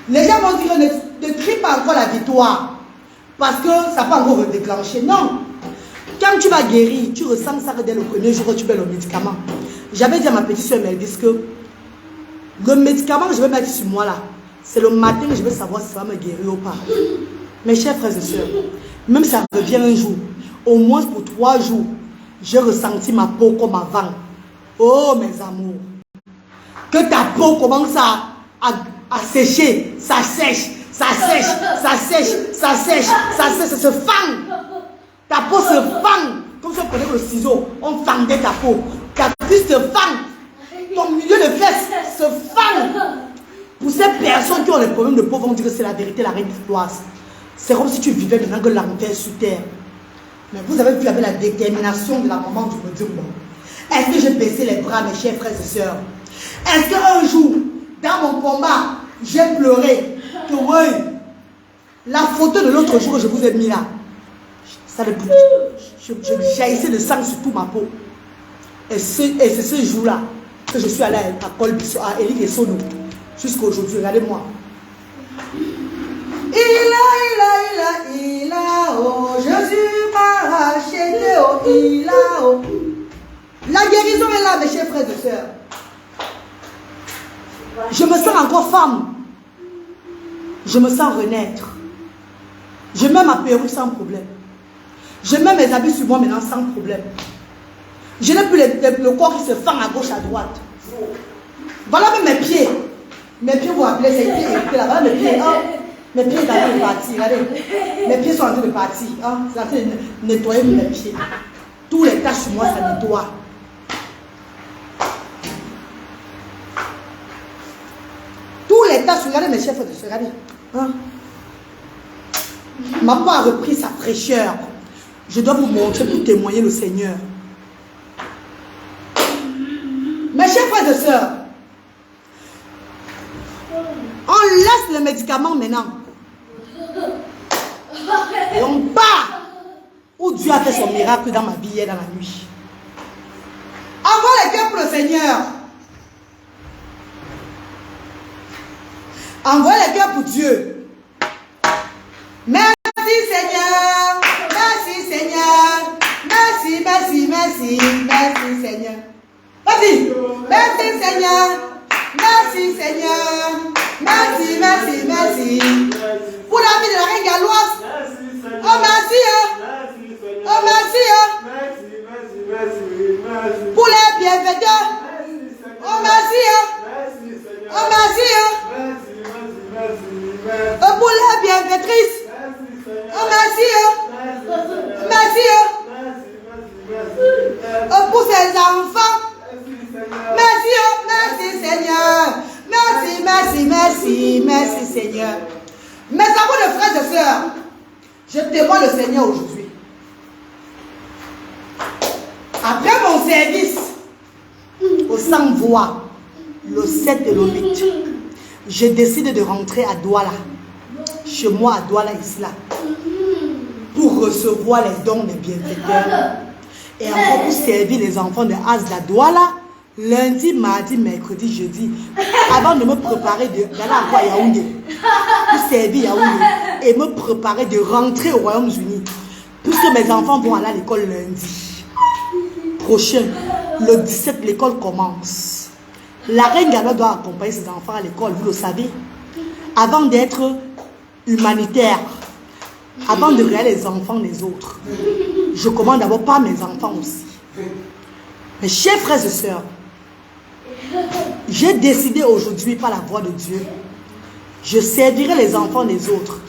Les gens vont dire, ne crie pas encore la victoire. Parce que ça peut encore redéclencher. Non. Quand tu vas guérir, tu ressens ça dès le premier jour que tu mets le médicament. J'avais dit à ma petite soeur Melvis que le médicament que je vais mettre sur moi là, c'est le matin que je vais savoir si ça va me guérir ou pas. Mes chers frères et sœurs, même si ça revient un jour, au moins pour 3 jours, j'ai ressenti ma peau comme avant. Oh mes amours, que ta peau commence à sécher, ça sèche. Ça se fend. Ta peau se fend. Comme si on prenait le ciseau, on fendait ta peau. Ta cuisse se fend. Ton milieu de fesses se fend. Pour ces personnes qui ont des problèmes de peau, vont dire que c'est la vérité, la reine victoire. C'est comme si tu vivais maintenant que l'enfer sur terre. Mais vous avez vu avec la détermination de la maman, tu me dis bon. Est-ce que j'ai baissé les bras, mes chers frères et sœurs? Est-ce qu'un jour, dans mon combat, j'ai pleuré? Que oui, la photo de l'autre jour que je vous ai mis là, ça je jaillissais de sang sur toute ma peau. Et c'est ce jour-là que je suis allée à Colbisson, à Elik et Sono. Jusqu'à aujourd'hui, regardez-moi. Il a, oh, Jésus m'a racheté, oh, il a, oh. La guérison est là, mes chers frères et sœurs. Je me sens encore femme. Je me sens renaître. Je mets ma perruque sans problème. Je mets mes habits sur moi maintenant sans problème. Je n'ai plus le corps qui se fend à gauche, à droite. Voilà même mes pieds. Mes pieds, vous appelez ces pieds là-bas, mes pieds. Hein? Mes pieds sont en train de partir. Regardez. Mes pieds sont en train de partir. Hein? C'est en train de nettoyer mes pieds. Tous les taches sur moi, ça nettoie. Tous les taches, regardez mes chefs de regardez. Hein? Ma peau a repris sa fraîcheur. Je dois vous montrer pour témoigner le Seigneur. Mes chers frères et sœurs, on laisse le médicament maintenant. Et on part où Dieu a fait son miracle dans ma vie hier dans la nuit. Envoie les cœurs pour le Seigneur. Envoie les cœurs pour Dieu. Merci Seigneur. Merci Seigneur. Merci, merci, merci. Merci Seigneur. Vas-y. Merci Seigneur. Merci Seigneur. Merci, merci, merci. Pour la vie de la reine galloise. Oh merci. Oh merci. Pour les bienfaiteurs. Oh merci. Oh merci. Pour les bienfaitrices. Oh merci. Merci. Pour ces enfants. Merci, merci Seigneur. Merci, merci, merci, merci Seigneur. Mes amis de frères et sœurs, je témoigne le Seigneur aujourd'hui. Après mon service au 100 voix, le 7 et le 8, j'ai décidé de rentrer à Douala, chez moi à Douala ici là, pour recevoir les dons des bienfaiteurs et encore pour servir les enfants de Asda Douala. Lundi, mardi, mercredi, jeudi, avant de me préparer d'aller à Yaoundé, pour servir Yaoundé et me préparer de rentrer au Royaume-Uni, puisque mes enfants vont aller à l'école lundi prochain, le 17, l'école commence. La reine Gala doit accompagner ses enfants à l'école, vous le savez, avant d'être humanitaire, avant de regarder les enfants des autres. Je commande d'abord par mes enfants aussi. Mes chers frères et sœurs, j'ai décidé aujourd'hui par la voix de Dieu, je servirai les enfants des autres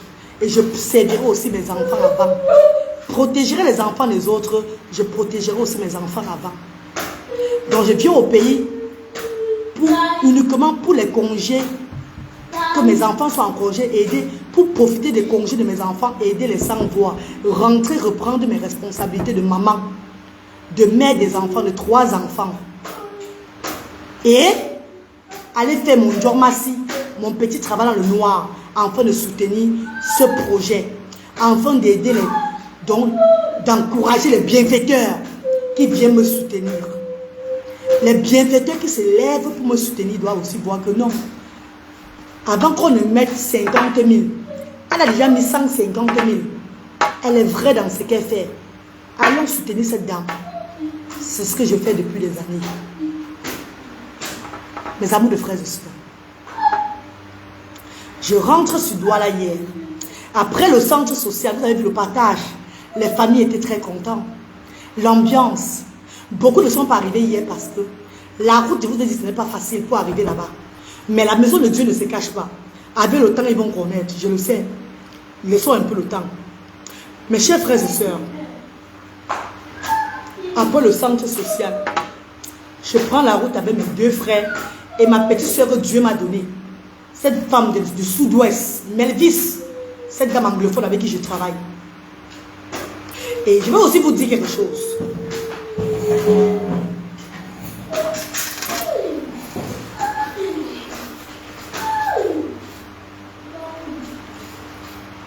et je servirai aussi mes enfants avant. Protégerai les enfants des autres, je protégerai aussi mes enfants avant. Donc je viens au pays uniquement pour les congés, que mes enfants soient en congé, aider, pour profiter des congés de mes enfants, aider les sans-voix, rentrer, reprendre mes responsabilités de maman, de mère des enfants, de 3 enfants. Et aller faire mon jormassi, mon petit travail dans le noir, afin de soutenir ce projet, afin d'aider les, donc d'encourager les bienfaiteurs qui viennent me soutenir. Les bienfaiteurs qui se lèvent pour me soutenir doivent aussi voir que non. Avant qu'on ne mette 50 000, elle a déjà mis 150 000. Elle est vraie dans ce qu'elle fait. Allons soutenir cette dame. C'est ce que je fais depuis des années. Mes amours de frères et sœurs, je rentre sur Douala hier. Après le centre social, vous avez vu le partage. Les familles étaient très contentes. L'ambiance. Beaucoup ne sont pas arrivés hier parce que la route, je vous ai dit, ce n'est pas facile pour arriver là-bas. Mais la maison de Dieu ne se cache pas. Avec le temps, ils vont connaître. Je le sais. Laissons un peu le temps. Mes chers frères et sœurs, après le centre social, je prends la route avec mes 2 frères et ma petite soeur que Dieu m'a donnée. Cette femme du sud-ouest, Melvis, cette dame anglophone avec qui je travaille. Et je vais aussi vous dire quelque chose.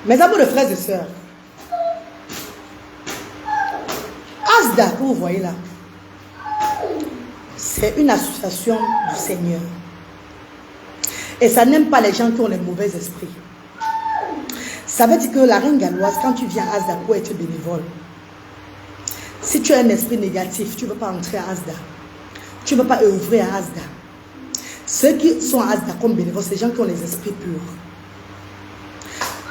Mes amours de frères et sœurs, Asda, que vous voyez là, c'est une association du Seigneur. Et ça n'aime pas les gens qui ont les mauvais esprits. Ça veut dire que la reine galloise, quand tu viens à Asda pour être bénévole, si tu as un esprit négatif, tu ne veux pas entrer à Asda. Tu ne veux pas œuvrer à Asda. Ceux qui sont à Asda comme bénévoles, c'est les gens qui ont les esprits purs.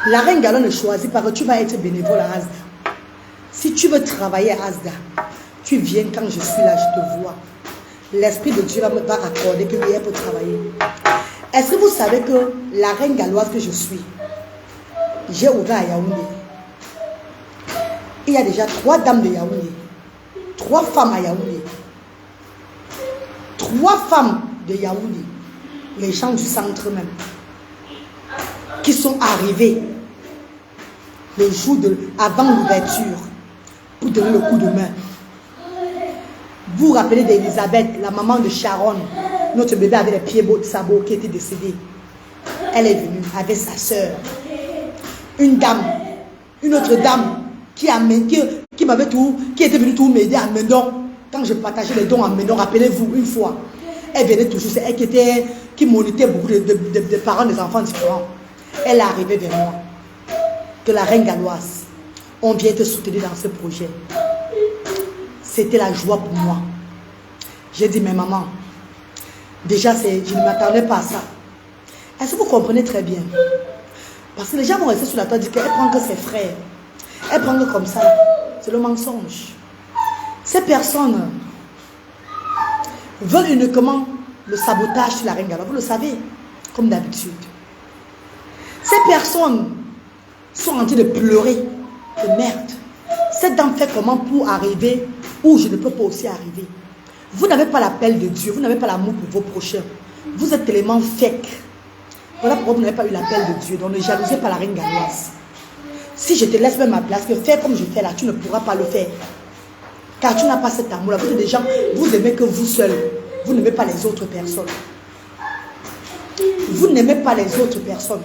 La reine galloise ne choisit pas que tu vas être bénévole à Asda. Si tu veux travailler à Asda, tu viens quand je suis là, je te vois. L'Esprit de Dieu va accorder que oui, elle peut travailler. Est-ce que vous savez que la reine galloise que je suis, j'ai ouvert à Yaoundé. Il y a déjà 3 dames de Yaoundé, 3 femmes à Yaoundé, 3 femmes de Yaoundé, les gens du centre même, qui sont arrivés le jour avant l'ouverture pour donner le coup de main. Vous vous rappelez d'Elisabeth, la maman de Sharon, notre bébé avait les pieds beaux de sabot qui était décédé. Elle est venue avec sa soeur. Une dame, une autre dame qui était venue tout m'aider à Mendon. Quand je partageais les dons à Mendon, rappelez-vous, une fois, elle venait toujours, c'est elle qui monitait beaucoup de parents des enfants différents. Elle est arrivée vers moi. Que la reine galloise, on vient te soutenir dans ce projet. C'était la joie pour moi. J'ai dit, mais maman, déjà, je ne m'attendais pas à ça. Est-ce que vous comprenez très bien? Parce que les gens vont rester sur la table et dire qu'elle prend que ses frères. Elle prend que comme ça. C'est le mensonge. Ces personnes veulent uniquement le sabotage sur la reine galloise. Vous le savez, comme d'habitude. Ces personnes sont en train de pleurer. De merde. Cette dame fait comment pour arriver où je ne peux pas aussi arriver? Vous n'avez pas l'appel de Dieu. Vous n'avez pas l'amour pour vos prochains. Vous êtes tellement fake. Voilà pourquoi vous n'avez pas eu l'appel de Dieu. Donc ne jalousez pas la reine galloise. Si je te laisse même ma place, que faire comme je fais là, tu ne pourras pas le faire. Car tu n'as pas cet amour-là. Vous êtes des gens, vous aimez que vous seul. Vous n'aimez pas les autres personnes. Vous n'aimez pas les autres personnes.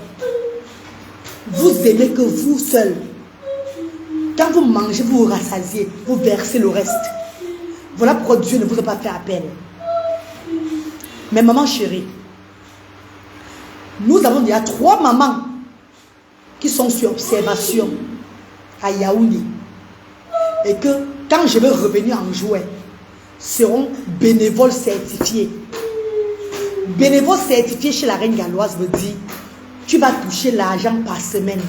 Vous aimez que vous seul. Quand vous mangez, vous vous rassasiez, vous versez le reste. Voilà pourquoi Dieu ne vous a pas fait appel. Mais maman chérie, nous avons déjà 3 mamans qui sont sur observation à Yaoundé. Et que quand je vais revenir en juin, seront bénévoles certifiés. Bénévole certifié chez la reine galloise veut dire, tu vas toucher l'argent par semaine.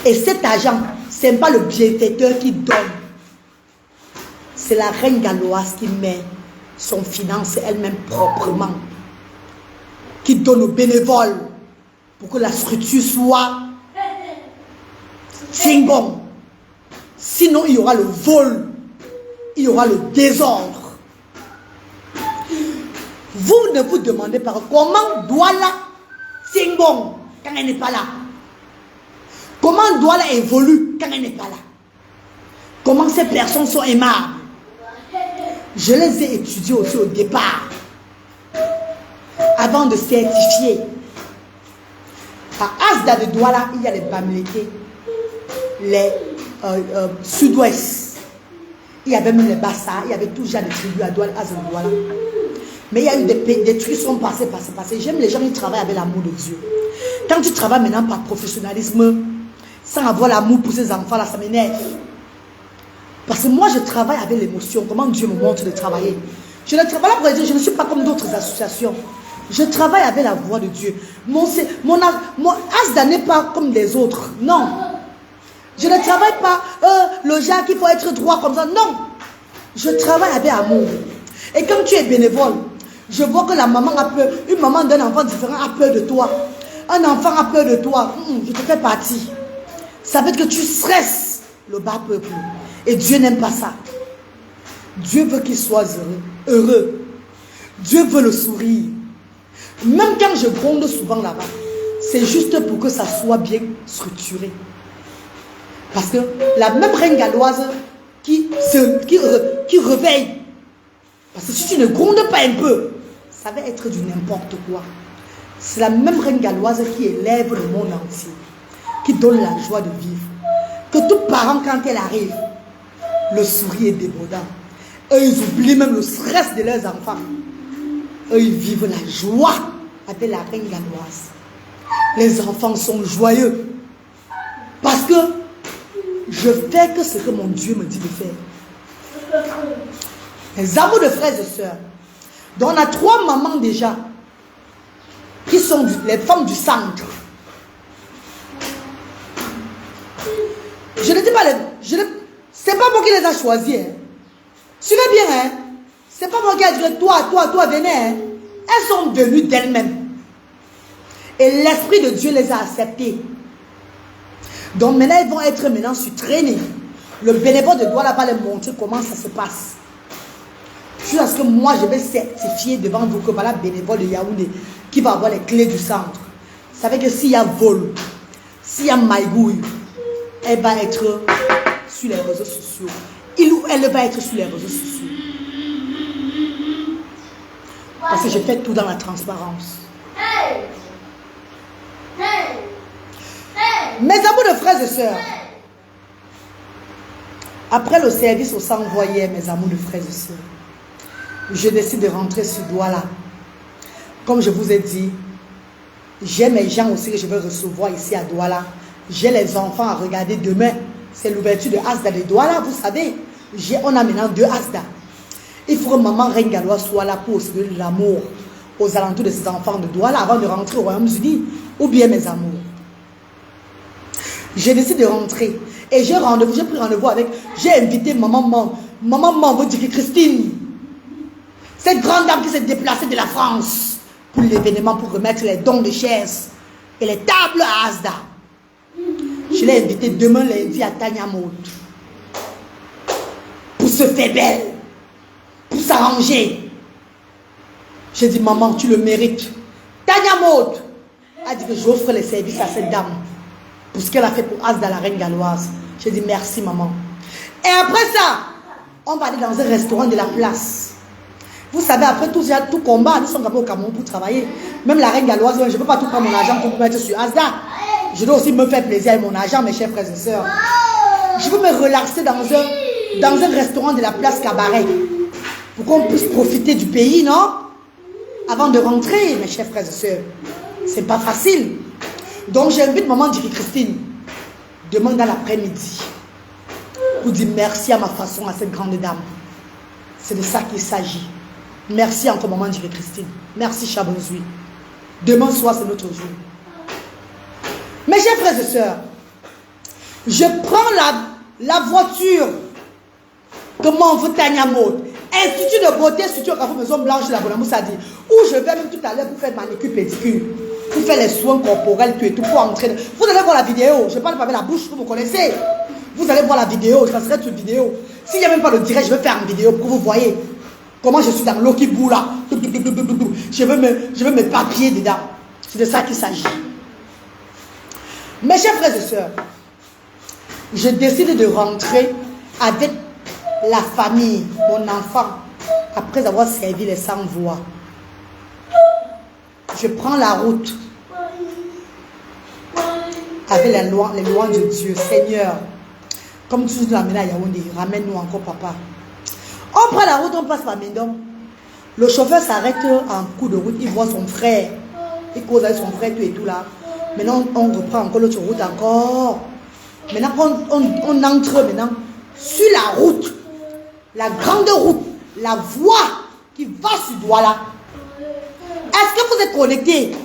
Et cet argent, ce n'est pas le bienfaiteur qui donne. C'est la reine galloise qui met son finance elle-même proprement. Qui donne aux bénévoles pour que la structure soit bon. Sinon, il y aura le vol. Il y aura le désordre. Vous ne vous demandez pas comment Douala bon quand elle n'est pas là. Comment Douala évolue quand elle n'est pas là. Comment ces personnes sont aimables. Je les ai étudiées aussi au départ. Avant de certifier. À Asda de Douala, il y a les Bamileke, les Sud-Ouest. Il y avait même les Bassa, il y avait toujours des tribus à Douala, Asda de Douala. Mais il y a eu des trucs qui sont passés. J'aime les gens qui travaillent avec l'amour de Dieu. Quand tu travailles maintenant par professionnalisme, sans avoir l'amour pour ces enfants-là, ça m'énerve. Parce que moi, je travaille avec l'émotion. Comment Dieu me montre de travailler. Je ne travaille pas pour dire, je ne suis pas comme d'autres associations. Je travaille avec la voix de Dieu. Mon Asda n'est pas comme les autres. Non. Je ne travaille pas le genre qu'il faut être droit comme ça. Non. Je travaille avec amour. Et quand tu es bénévole, je vois que la maman a peur. Une maman d'un enfant différent a peur de toi. Un enfant a peur de toi. Je te fais partie. Ça veut dire que tu stresses le bas peuple. Et Dieu n'aime pas ça. Dieu veut qu'il soit heureux. Dieu veut le sourire. Même quand je gronde souvent là-bas, c'est juste pour que ça soit bien structuré. Parce que la même reine galloise qui réveille. Parce que si tu ne grondes pas un peu, ça va être du n'importe quoi. C'est la même reine galloise qui élève le monde entier. Qui donne la joie de vivre. Que tous parents, quand elle arrive, le sourire est débordant. Eux, ils oublient même le stress de leurs enfants. Eux, ils vivent la joie avec la reine galloise. Les enfants sont joyeux. Parce que je fais que ce que mon Dieu me dit de faire. Les amours de frères et sœurs. Donc on a 3 mamans déjà. Qui sont les femmes du centre. Je ne dis pas c'est pas moi qui les a choisies. Hein. Suivez bien, hein. C'est pas moi qui ai dit toi, venez. Hein. Elles sont venues d'elles-mêmes. Et l'Esprit de Dieu les a acceptées. Donc maintenant, elles vont être sur training. Le bénévole de Douala va les montrer comment ça se passe. Jusqu'à ce que moi, je vais certifier devant vous que voilà le bénévole de Yaoundé qui va avoir les clés du centre. Ça veut dire que s'il y a vol, s'il y a maïgouille, elle va être sur les réseaux sociaux. Il ou elle va être sur les réseaux sociaux. Parce que je fais tout dans la transparence. Mes amours de frères et sœurs, après le service au sang envoyé, mes amours de frères et sœurs, je décide de rentrer sur Douala. Comme je vous ai dit, j'ai mes gens aussi que je vais recevoir ici à Douala. J'ai les enfants à regarder demain. C'est l'ouverture de Asda de Douala, vous savez. On a maintenant 2 Asda. Il faut que maman Reine Galloise soit là pour se donner de l'amour aux alentours de ses enfants de Douala avant de rentrer au Royaume-Uni. Ou bien mes amours. J'ai décidé de rentrer. Et j'ai pris rendez-vous avec... J'ai invité maman vous dire Christine. Cette grande dame qui s'est déplacée de la France pour l'événement, pour remettre les dons de chaises et les tables à Asda. Je l'ai invité demain lundi à Tanya Maud. Pour se faire belle. Pour s'arranger. J'ai dit, maman, tu le mérites. Tanya Maud a dit que j'offre les services à cette dame. Pour ce qu'elle a fait pour Asda, la reine galloise. J'ai dit, merci, maman. Et après ça, on va aller dans un restaurant de la place. Vous savez, après tout combat, nous sommes au Cameroun pour travailler. Même la reine galloise, je ne peux pas tout prendre mon argent pour mettre sur Asda. Je dois aussi me faire plaisir avec mon argent, mes chers frères et sœurs. Je veux me relaxer dans un restaurant de la place Cabaret. Pour qu'on puisse profiter du pays, non? Avant de rentrer, mes chers frères et sœurs. C'est pas facile. Donc j'invite maman Diri Christine, demain dans l'après-midi, pour dire merci à ma façon à cette grande dame. C'est de ça qu'il s'agit. Merci encore maman Diri Christine. Merci Chabonzoui. Demain soir c'est notre jour. Mes chers frères et sœurs, je prends la voiture que m'envoie Tanya Maud, Institut de beauté, Institut de Maison Blanche, la Bonamou Sadi, où je vais même tout à l'heure pour faire manicure, pédicure, pour faire les soins corporels, tout et tout, pour entrer. Vous allez voir la vidéo, je parle pas avec la bouche, vous me connaissez. Vous allez voir la vidéo, ça serait une vidéo. S'il n'y a même pas de direct, je vais faire une vidéo pour que vous voyez comment je suis dans l'eau qui bout là. Je veux mes papiers dedans. C'est de ça qu'il s'agit. Mes chers frères et sœurs, je décide de rentrer avec la famille, mon enfant, après avoir servi les 100 voix. Je prends la route avec les lois de Dieu. Seigneur, comme tu nous as amené à Yaoundé, ramène-nous encore, papa. On prend la route, on passe par Mendon. Le chauffeur s'arrête en coup de route, il voit son frère. Il cause avec son frère, tout et tout là. Maintenant, on reprend encore l'autre route encore. Maintenant, on entre maintenant sur la route. La grande route. La voie qui va sur Douala. Est-ce que vous êtes connectés?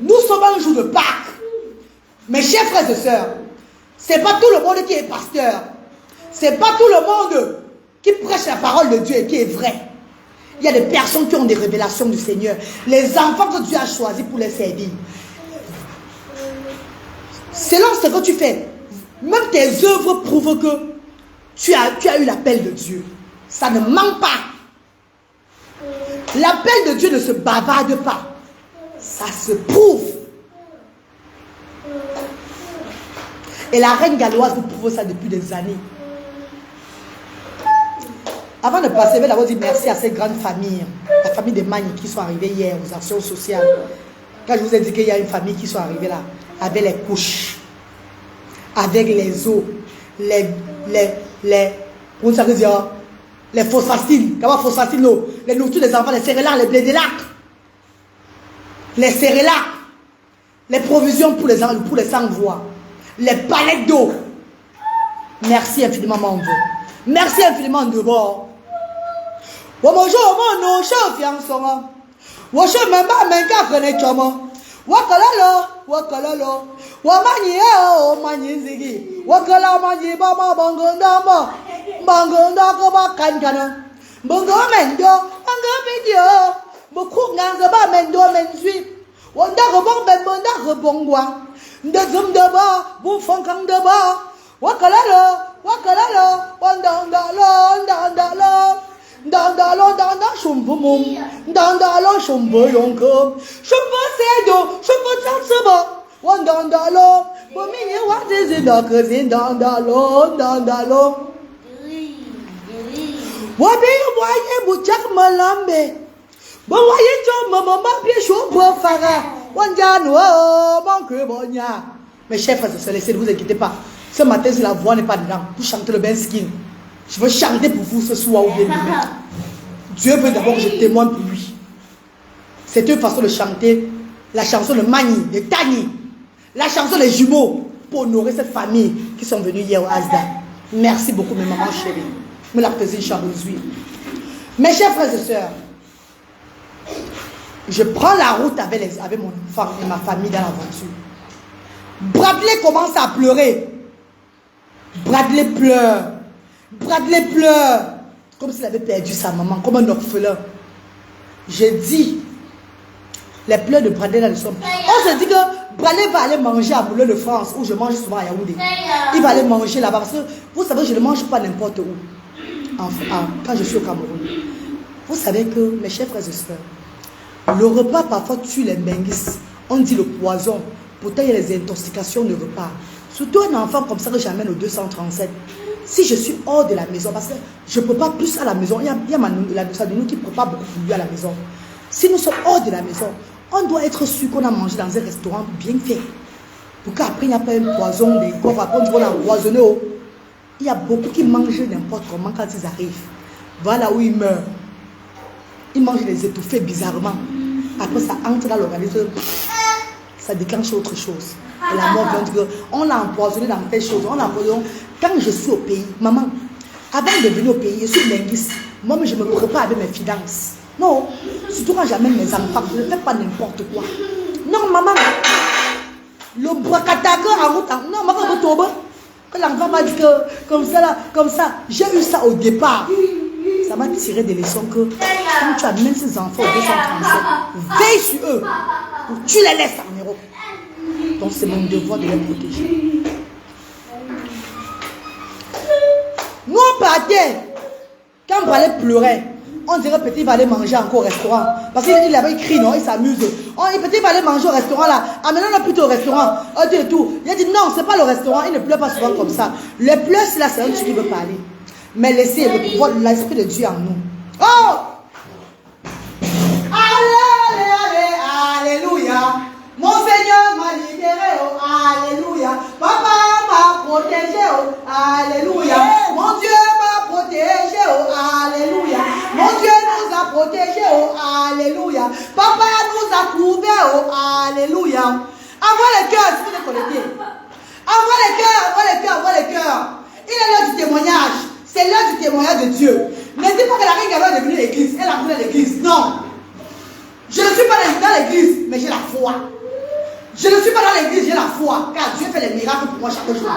Nous sommes un jour de Pâques. Mes chers frères et sœurs, c'est pas tout le monde qui est pasteur. C'est pas tout le monde qui prêche la parole de Dieu et qui est vrai. Il y a des personnes qui ont des révélations du Seigneur. Les enfants que Dieu a choisis pour les servir. Selon ce que tu fais, même tes œuvres prouvent que tu as eu l'appel de Dieu. Ça ne manque pas. L'appel de Dieu ne se bavarde pas. Ça se prouve. Et la reine galloise vous prouve ça depuis des années. Avant de passer, je vais d'abord dire merci à cette grande famille. La famille des Magnes qui sont arrivés hier aux actions sociales. Quand je vous ai dit qu'il y a une famille qui sont arrivées là, avec les couches, avec les os, comment ça veut dire, les phosphacines, les nourritures des enfants, les céréales, les blés des lacs. les céréales, les provisions pour les sans-voix, les palettes d'eau. Merci infiniment, mon Dieu. Merci infiniment de bord. Bonjour, mon chef, Yansoma. Bonjour, maman, menka, connaît comment. Wakalalo. Wamani, mani, zigi. Wakala, mani, bama, bangondama. Bangonda, koba, kankana. Bongo, mendo, bongo, video. Beaucoup n'angaba, mendo, menzui. Wanda, rebon, bembonda, rebongwa. Ndezum de ba, bouffon, kang de ba. Wakalalo, wandandalo. Danda shumbumum, dandalo shumboyonko, shumbo sedo, shumbo tansaba, wandandalo, bomini what is it, cousin dandalo. Wabi waye buchak malambe, bon waye jo mama piécho pour fara, wanjano, manque bonya. Mes chers frères et sœurs, laissez, ne vous inquiétez pas. Ce matin, si la voix n'est pas dedans, vous chantez le ben skin. Je veux chanter pour vous ce soir ou bien demain. Dieu veut d'abord que je témoigne pour lui. C'est une façon de chanter la chanson de Mani, de Tani, la chanson des jumeaux pour honorer cette famille qui sont venus hier au Asda. Merci beaucoup mes mamans chéries. Me la cousine Chabouzui. Mes chers frères et sœurs, je prends la route avec mon enfant et ma famille dans la voiture. Bradley commence à pleurer. Bradley pleure. Comme s'il avait perdu sa maman, comme un orphelin. J'ai dit, les pleurs de Bradley là, on se dit que Bradley va aller manger à Boulot de France, où je mange souvent à Yaoundé. Il va aller manger là-bas, parce que vous savez, je ne mange pas n'importe où. Quand je suis au Cameroun. Vous savez que, mes chers frères et sœurs, le repas parfois tue les benguis. On dit le poison. Pourtant, il y a les intoxications de repas. Surtout un enfant comme ça que j'amène au 237. Si je suis hors de la maison, parce que je ne peux pas plus à la maison, il y a la de nous qui prépare beaucoup pour lui à la maison. Si nous sommes hors de la maison, on doit être sûr qu'on a mangé dans un restaurant bien fait. Pour qu'après, il n'y a pas un poison, des coffres, après on a empoisonné. Il y a beaucoup qui mangent n'importe comment quand ils arrivent. Voilà où ils meurent. Ils mangent les étouffés bizarrement. Après, ça entre dans l'organisme. Ça déclenche autre chose. Et la mort vient dire on l'a empoisonné dans telle chose. On l'a empoisonné. Quand je suis au pays, maman, avant de venir au pays, je suis linguiste. Moi, je me prépare avec mes finances. Non, surtout quand j'amène mes enfants, je ne fais pas n'importe quoi. Non, maman, le bracataga en route. Non, maman, quand l'enfant m'a dit que comme ça, là, comme ça, j'ai eu ça au départ. Ça m'a tiré des leçons que quand tu amènes ces enfants au 237, veille sur eux. Ou tu les laisses en Europe. Donc c'est mon devoir de les protéger. Nous on partait. Quand Bradley pleurait, on dirait petit il va aller manger encore au restaurant. Parce qu'il avait écrit, non, il s'amuse. Petit il va aller manger au restaurant là. Amenons-le plutôt au restaurant. Et tout. Il a dit non, c'est pas le restaurant. Il ne pleure pas souvent comme ça. Le pleur, c'est là, c'est un truc qui veut parler. Mais laissez le pouvoir, l'esprit de Dieu en nous. Oh! Alléluia. Mon Seigneur m'a libéré, oh, alléluia. Papa m'a protégé, oh, alléluia. Mon Dieu m'a protégé, oh, alléluia. Mon Dieu nous a protégés, oh, alléluia. Papa nous a couverts, oh, alléluia. Envoie les cœurs, si vous êtes connectés. Envoie les cœurs. Il est l'heure du témoignage. C'est l'heure du témoignage de Dieu. Ne dis pas que la reine Gabrielle est devenue l'église. Elle a entré dans l'église. Non. Je ne suis pas dans l'église, mais j'ai la foi. Je ne suis pas dans l'église, j'ai la foi. Car Dieu fait les miracles pour moi chaque jour.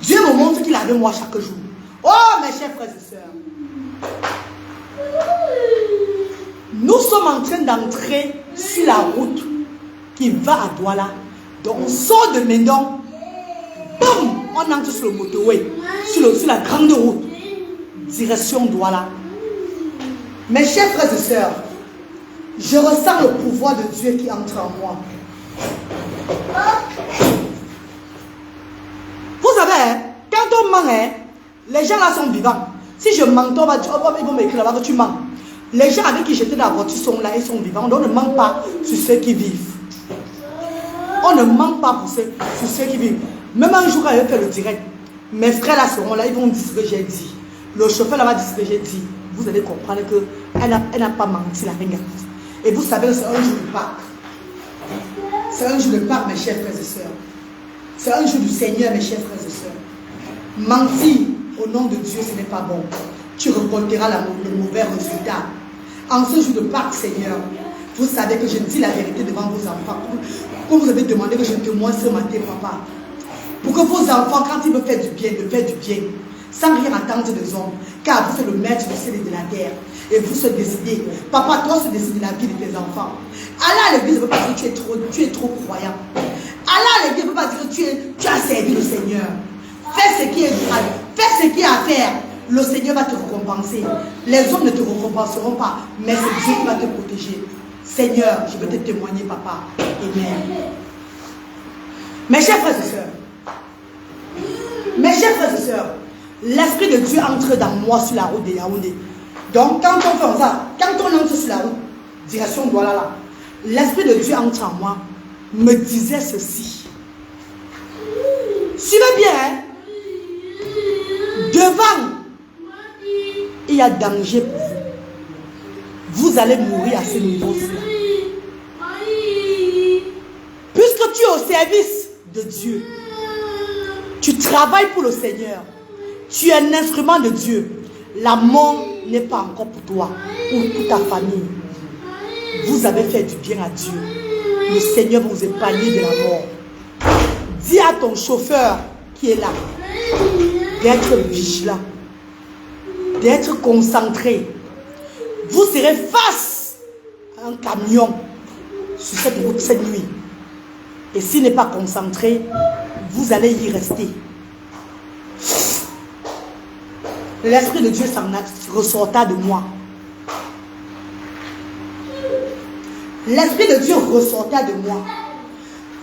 Dieu me montre qu'il est avec moi chaque jour. Oh, mes chers frères et sœurs. Nous sommes en train d'entrer sur la route qui va à Douala. Donc on sort de Mendon. Boum, on entre sur le motorway. Sur la grande route. Direction Douala. Mes chers frères et sœurs, je ressens le pouvoir de Dieu qui entre en moi. Vous savez, quand on ment, les gens là sont vivants. Si je mens, on va dire, oh, ils vont m'écrire là-bas que tu mens. Les gens avec qui j'étais dans la voiture sont là, ils sont vivants. On ne ment pas sur ceux qui vivent. On ne ment pas sur ceux qui vivent. Même un jour, quand je fait le direct, mes frères là seront là, ils vont dire ce que j'ai dit. Le chauffeur là va dire ce que j'ai dit. Vous allez comprendre qu'elle n'a pas menti, la reine. Et vous savez, c'est un jour de Pâques. C'est un jour de Pâques, mes chers frères et sœurs. C'est un jour du Seigneur, mes chers frères et sœurs. Mentir au nom de Dieu, ce n'est pas bon. Tu récolteras le mauvais résultat. En ce jour de Pâques, Seigneur, vous savez que je dis la vérité devant vos enfants. Comme vous avez demandé que je témoigne ce matin, papa. Pour que vos enfants, quand ils veulent faire du bien, de faire du bien. Sans rien attendre des hommes. Car vous êtes le maître du ciel et de la terre. Et vous se décidez. Papa, toi, se décider la vie de tes enfants. Aller à l'église ne veut pas dire que tu es trop croyant. Aller à l'église ne veut pas dire que tu as servi le Seigneur. Fais ce qui est grave. Fais ce qui est à faire. Le Seigneur va te récompenser. Les hommes ne te récompenseront pas. Mais c'est Dieu qui va te protéger. Seigneur, je veux te témoigner, papa et mère. Mes chers frères et sœurs. Mes chers frères et sœurs. L'Esprit de Dieu entre dans moi sur la route de Yaoundé. Donc, quand on fait ça, quand on entre sur la route, direction Douala là, l'Esprit de Dieu entre en moi, me disait ceci. Suivez bien, hein? Devant, il y a danger pour vous. Vous allez mourir à ce niveau-là. Puisque tu es au service de Dieu, tu travailles pour le Seigneur. Tu es un instrument de Dieu. La mort n'est pas encore pour toi ou pour ta famille. Vous avez fait du bien à Dieu. Le Seigneur vous épargne de la mort. Dis à ton chauffeur qui est là d'être vigilant, d'être concentré. Vous serez face à un camion sur cette route cette nuit. Et s'il n'est pas concentré, vous allez y rester. L'Esprit de Dieu ressorta de moi. L'Esprit de Dieu ressorta de moi.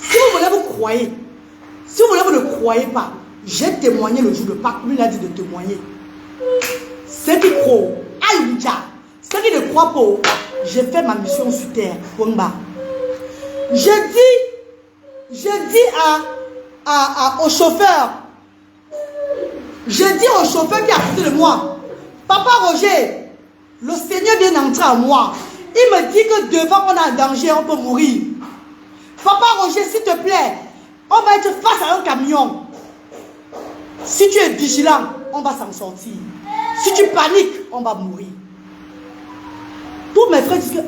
Si vous voulez vous croyez, si vous voulez vous ne croyez pas, j'ai témoigné le jour de Pâques. Lui, il a dit de témoigner. Ceux qui croient, aïe, ceux qui ne croient pas, j'ai fait ma mission sur terre. Je dis au chauffeur, je dis au chauffeur qui est à côté de moi, Papa Roger, le Seigneur vient d'entrer en moi. Il me dit que devant on a un danger, on peut mourir. Papa Roger, s'il te plaît, on va être face à un camion. Si tu es vigilant, on va s'en sortir. Si tu paniques, on va mourir. Tous mes frères disent que, tu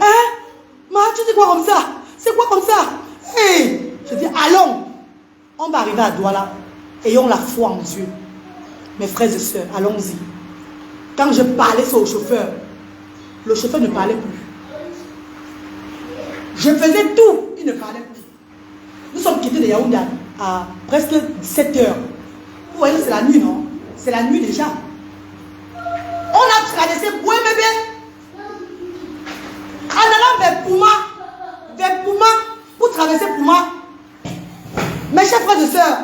dis quoi comme ça? C'est quoi comme ça? Hey, je dis, allons. On va arriver à Douala. Ayons la foi en Dieu. Mes frères et sœurs, allons-y. Quand je parlais sur le chauffeur ne parlait plus. Je faisais tout, il ne parlait plus. Nous sommes quittés de Yaoundé à presque 7 heures. Vous voyez, c'est la nuit, non? C'est la nuit déjà. On a traversé Boué-Bébé. En allant vers Pouma, pour traverser Pouma. Mes chers frères et sœurs,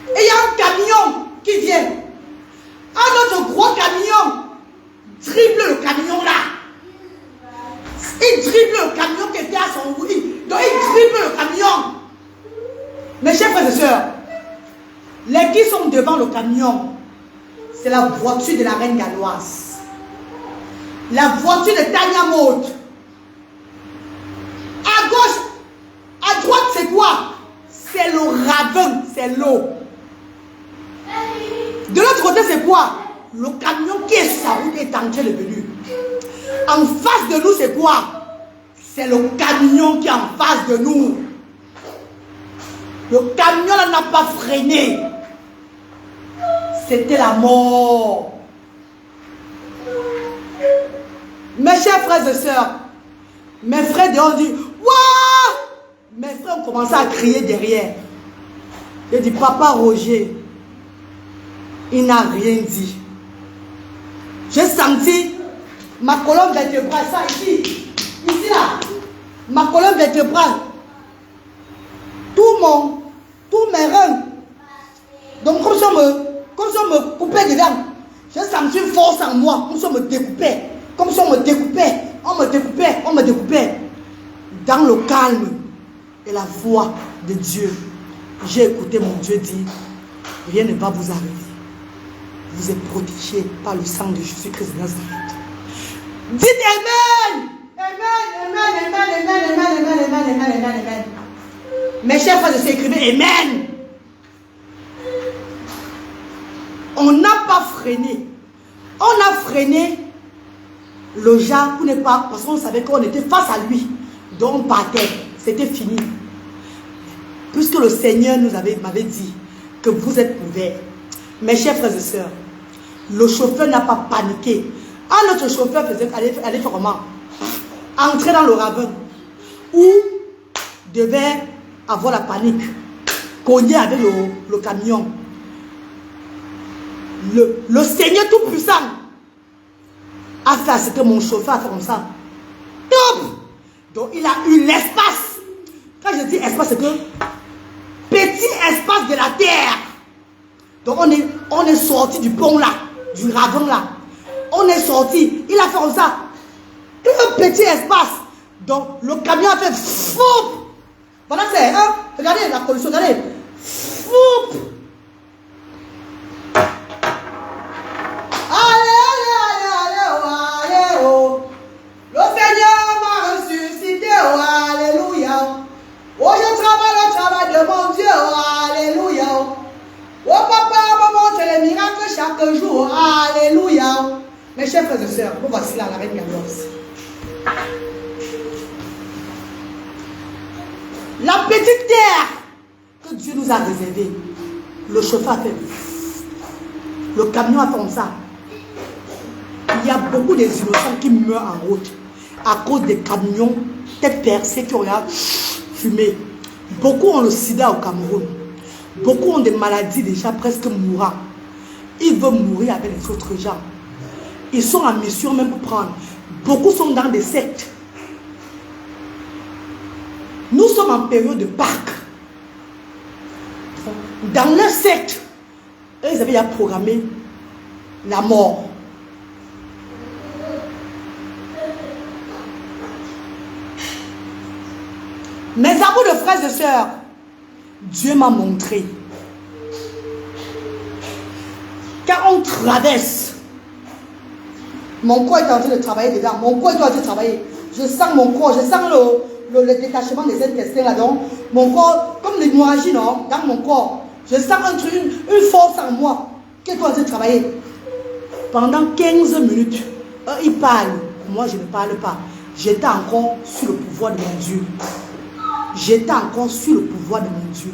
et il y a un camion qui vient. Un autre gros camion dribble le camion là. Il dribble le camion qui était à son bout. Donc il dribble le camion. Mes chers frères et sœurs, les qui sont devant le camion, c'est la voiture de la reine galloise. La voiture de Tania Maud. À gauche, à droite, c'est quoi? C'est le ravin, c'est l'eau. De l'autre côté, c'est quoi? Le camion qui est sur sa route est en train de venir. En face de nous, c'est quoi? C'est le camion qui est en face de nous. Le camion n'a pas freiné. C'était la mort. Mes chers frères et sœurs, mes frères ont dit, waouh! Mes frères ont commencé à crier derrière. J'ai dit, Papa Roger, il n'a rien dit. J'ai senti ma colonne vertébrale, ça ici là, ma colonne vertébrale, tous mes reins. Donc comme si on me coupait dedans, j'ai senti une force en moi, comme si on me découpait, on me découpait. Dans le calme et la voix de Dieu, j'ai écouté mon Dieu dire, rien ne va vous arriver. Vous êtes protégé par le sang de Jésus-Christ de Nazareth. Dites Amen. Amen, Amen, Amen, Amen, Amen, Amen, Amen, Amen, Amen, Amen. Mes chers frères, je écrivez Amen. On n'a pas freiné. On a freiné le genre pour ne pas, parce qu'on savait qu'on était face à lui. Donc on partait. C'était fini. Puisque le Seigneur m'avait dit que vous êtes ouverts. Mes chers frères et sœurs, le chauffeur n'a pas paniqué. Ah, notre chauffeur faisait aller faire comment? Entrer dans le ravin où devait avoir la panique. Cogner avec le camion. Le Seigneur Tout-Puissant a fait ce que mon chauffeur a fait comme ça. Top! Donc il a eu l'espace. Quand je dis espace, c'est que petit espace de la terre. Donc on est sorti du pont là, du ravin là. On est sorti. Il a fait comme ça. Un petit espace. Donc le camion a fait foup. Voilà, c'est hein? Regardez la condition, regardez. Foup. Le Seigneur m'a ressuscité, oh, alléluia. Oh, je travaille le travail de mon Dieu, oh, alléluia. Oh, papa me montre les miracles chaque jour, oh, alléluia. Mes chers frères et sœurs, vous voici là, la reine Gabrielle. La petite terre que Dieu nous a réservée, le chauffeur a fait, le camion a fait comme ça. Il y a beaucoup des innocents qui meurent en route à cause des camions, tête percée qui regardent fumer. Beaucoup ont le sida au Cameroun. Beaucoup ont des maladies déjà presque mourant. Ils veulent mourir avec les autres gens. Ils sont en mission même pour prendre. Beaucoup sont dans des sectes. Nous sommes en période de Pâques. Dans leur secte, ils avaient déjà programmé la mort. Mes amours de frères et sœurs, Dieu m'a montré. Quand on traverse, mon corps est en train de travailler dedans. Mon corps est en train de travailler. Je sens mon corps, je sens le détachement des intestins là-dedans. Mon corps, comme l'hémorragie, non, dans mon corps. Je sens un truc, une force en moi qui est en train de travailler. Pendant 15 minutes, il parle. Moi, je ne parle pas. J'étais encore sur le pouvoir de mon Dieu. J'étais encore sur le pouvoir de mon Dieu.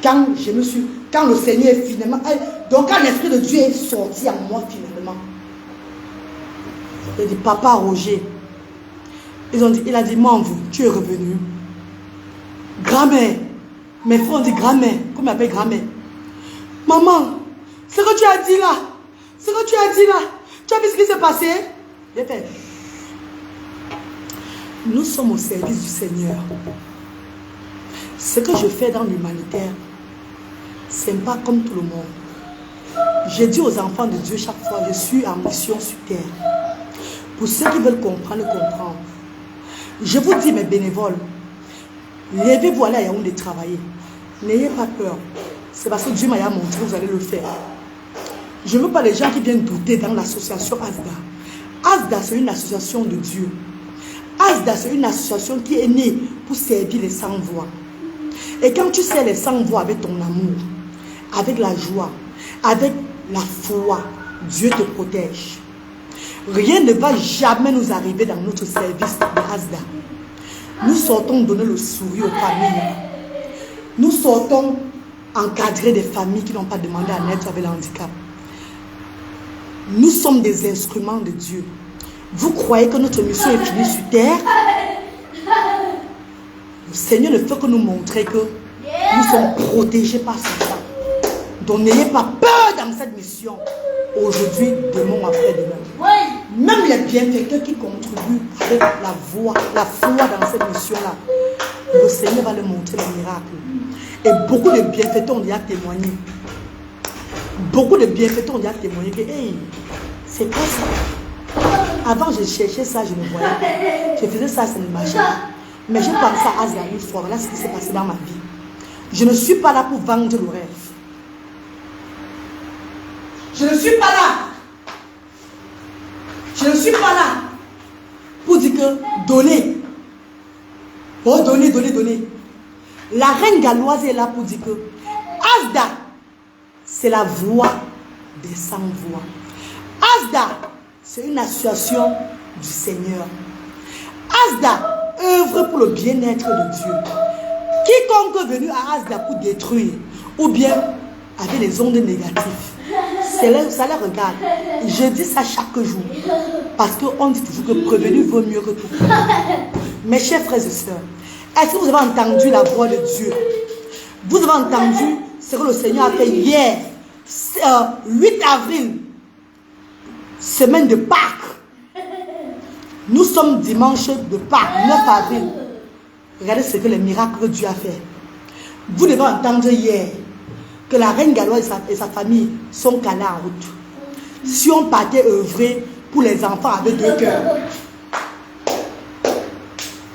Quand le Seigneur est finalement, donc quand l'Esprit de Dieu est sorti en moi finalement, il a dit, papa Roger, il a dit, Manve, tu es revenu. Grand-mère, mes frères ont dit grand-mère, comment m'appelle grand-mère? Maman, ce que tu as dit là, tu as vu ce qui s'est passé? J'ai fait. Nous sommes au service du Seigneur. Ce que je fais dans l'humanitaire, ce n'est pas comme tout le monde. J'ai dit aux enfants de Dieu chaque fois, je suis en mission sur terre. Pour ceux qui veulent comprendre, comprendre. Je vous dis, mes bénévoles, levez-vous à Yaoundé travailler. N'ayez pas peur. C'est parce que Dieu m'a montré, vous allez le faire. Je ne veux pas les gens qui viennent douter dans l'association ASDA. ASDA, c'est une association de Dieu. ASDA, c'est une association qui est née pour servir les sans-voix. Et quand tu sers les sans-voix avec ton amour, avec la joie, avec la foi, Dieu te protège. Rien ne va jamais nous arriver dans notre service de ASDA. Nous sortons donner le sourire aux familles. Nous sortons encadrer des familles qui n'ont pas demandé à naître avec le handicap. Nous sommes des instruments de Dieu. Vous croyez que notre mission est finie sur terre? Le Seigneur ne fait que nous montrer que nous sommes protégés par son sang. Donc n'ayez pas peur dans cette mission. Aujourd'hui, demain, après-demain. Même les bienfaiteurs qui contribuent avec la foi dans cette mission-là, le Seigneur va leur montrer les miracles. Et beaucoup de bienfaiteurs ont déjà témoigné. Beaucoup de bienfaiteurs ont déjà témoigné que, hey, c'est pas ça. Avant, je cherchais ça, je ne voyais pas. Je faisais ça, ça ne marchait pas. Mais j'ai pensé à Asia une fois. Voilà ce qui s'est passé dans ma vie. Je ne suis pas là pour vendre le rêve. Je ne suis pas là. Je ne suis pas là pour dire que donner. Oh, donnez, donnez, donnez. La reine galloise est là pour dire que Asda, c'est la voix des sans-voix. Asda, c'est une association du Seigneur. Asda œuvre pour le bien-être de Dieu. Quiconque est venu à Asda pour détruire ou bien avec les ondes négatives, ça les regarde. Je dis ça chaque jour parce qu'on dit toujours que prévenir vaut mieux que tout. Mes chers frères et sœurs, est-ce que vous avez entendu la voix de Dieu? Vous avez entendu ce que le Seigneur a fait hier, 8 avril, semaine de Pâques. Nous sommes dimanche de Pâques, 9 avril. Regardez ce que les miracles que Dieu a fait. Vous devez entendre hier que la reine galloise et sa famille sont calés en route. Si on partait œuvrer pour les enfants avec 2 cœurs,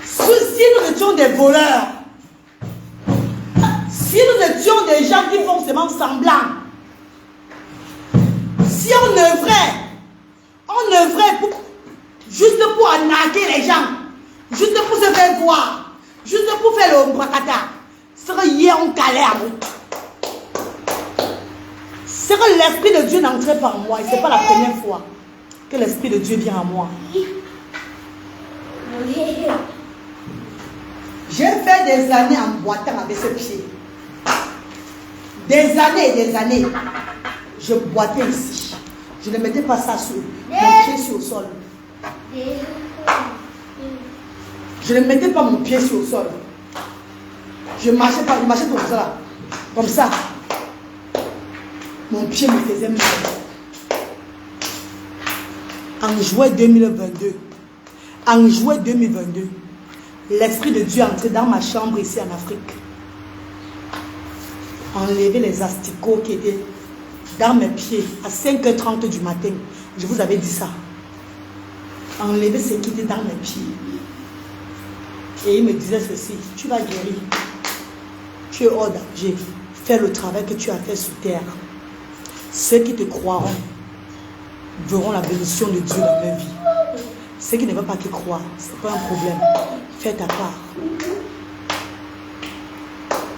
si nous étions des voleurs, si nous étions des gens qui font seulement semblant, si on œuvrait juste pour arnaquer les gens, juste pour se faire voir, juste pour faire le brakata, c'est que hier on calait en route. C'est que l'Esprit de Dieu n'entrait pas en moi. Et ce n'est pas la première fois que l'Esprit de Dieu vient en moi. J'ai fait des années en boitant avec ce pied. Des années et des années. Je boitais ici. Je ne mettais pas ça sur mon pied sur le sol. Je ne mettais pas mon pied sur le sol. Je marchais pas, je marchais comme ça. Comme ça. Mon pied me faisait mal. En juin 2022, l'Esprit de Dieu est entré dans ma chambre ici en Afrique. Enlever les asticots qui étaient dans mes pieds à 5h30 du matin. Je vous avais dit ça. Enlever ce qui était dans mes pieds. Et il me disait ceci: tu vas guérir. Tu es hors danger. Fais le travail que tu as fait sur terre. Ceux qui te croiront verront la bénédiction de Dieu dans leur vie. Ceux qui ne veulent pas te croire, ce n'est pas un problème. Fais ta part.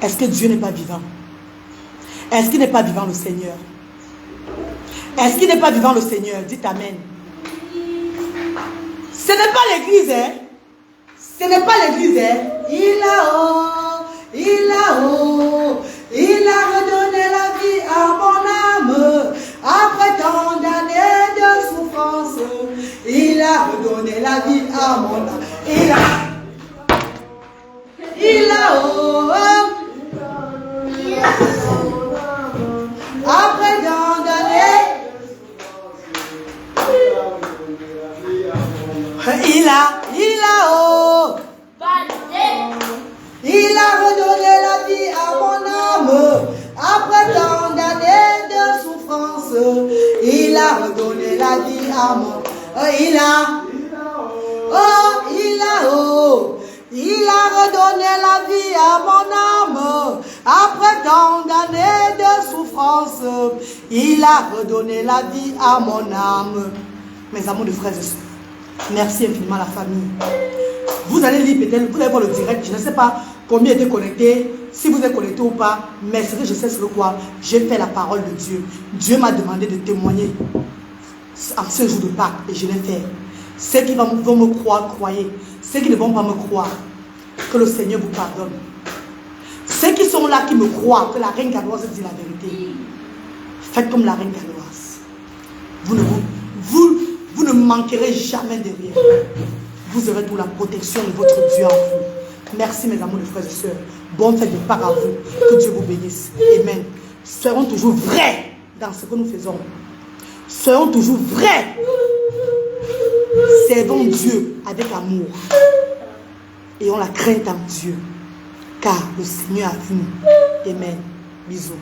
Est-ce que Dieu n'est pas vivant? Est-ce qu'il n'est pas vivant le Seigneur? Est-ce qu'il n'est pas vivant le Seigneur? Dites Amen. Ce n'est pas l'église, hein? Ce n'est pas l'église, hein? Il a redonné la vie à mon âme. Après tant d'années de souffrance, il a redonné la vie à mon âme. Après tant d'années, il a redonné la vie à mon âme. Après tant d'années de souffrance, il a redonné la vie à mon âme. Il a redonné la vie à mon âme. Après tant d'années de souffrance, il a redonné la vie à mon âme. Mes amours de frères et sœurs, merci infiniment la famille. Vous allez lire peut-être, vous allez voir le direct, je ne sais pas combien étaient connectés, si vous êtes connectés ou pas, mais ce que je sais c'est quoi, j'ai fait la parole de Dieu. Dieu m'a demandé de témoigner en ce jour de Pâques et je l'ai fait. Ceux qui vont me croire, croyez. Ceux qui ne vont pas me croire, que le Seigneur vous pardonne. Ceux qui sont là, qui me croient, que la reine galloise dit la vérité. Faites comme la reine galloise. Vous ne manquerez jamais de rien. Vous aurez toute la protection de votre Dieu en vous. Merci mes amours, les frères et sœurs. Bonne fête de Pâques à vous. Que Dieu vous bénisse. Amen. Serons toujours vrais dans ce que nous faisons. Soyons toujours vrais. Servons Dieu avec amour. Ayons la crainte en Dieu. Car le Seigneur a vu nous. Amen. Bisous.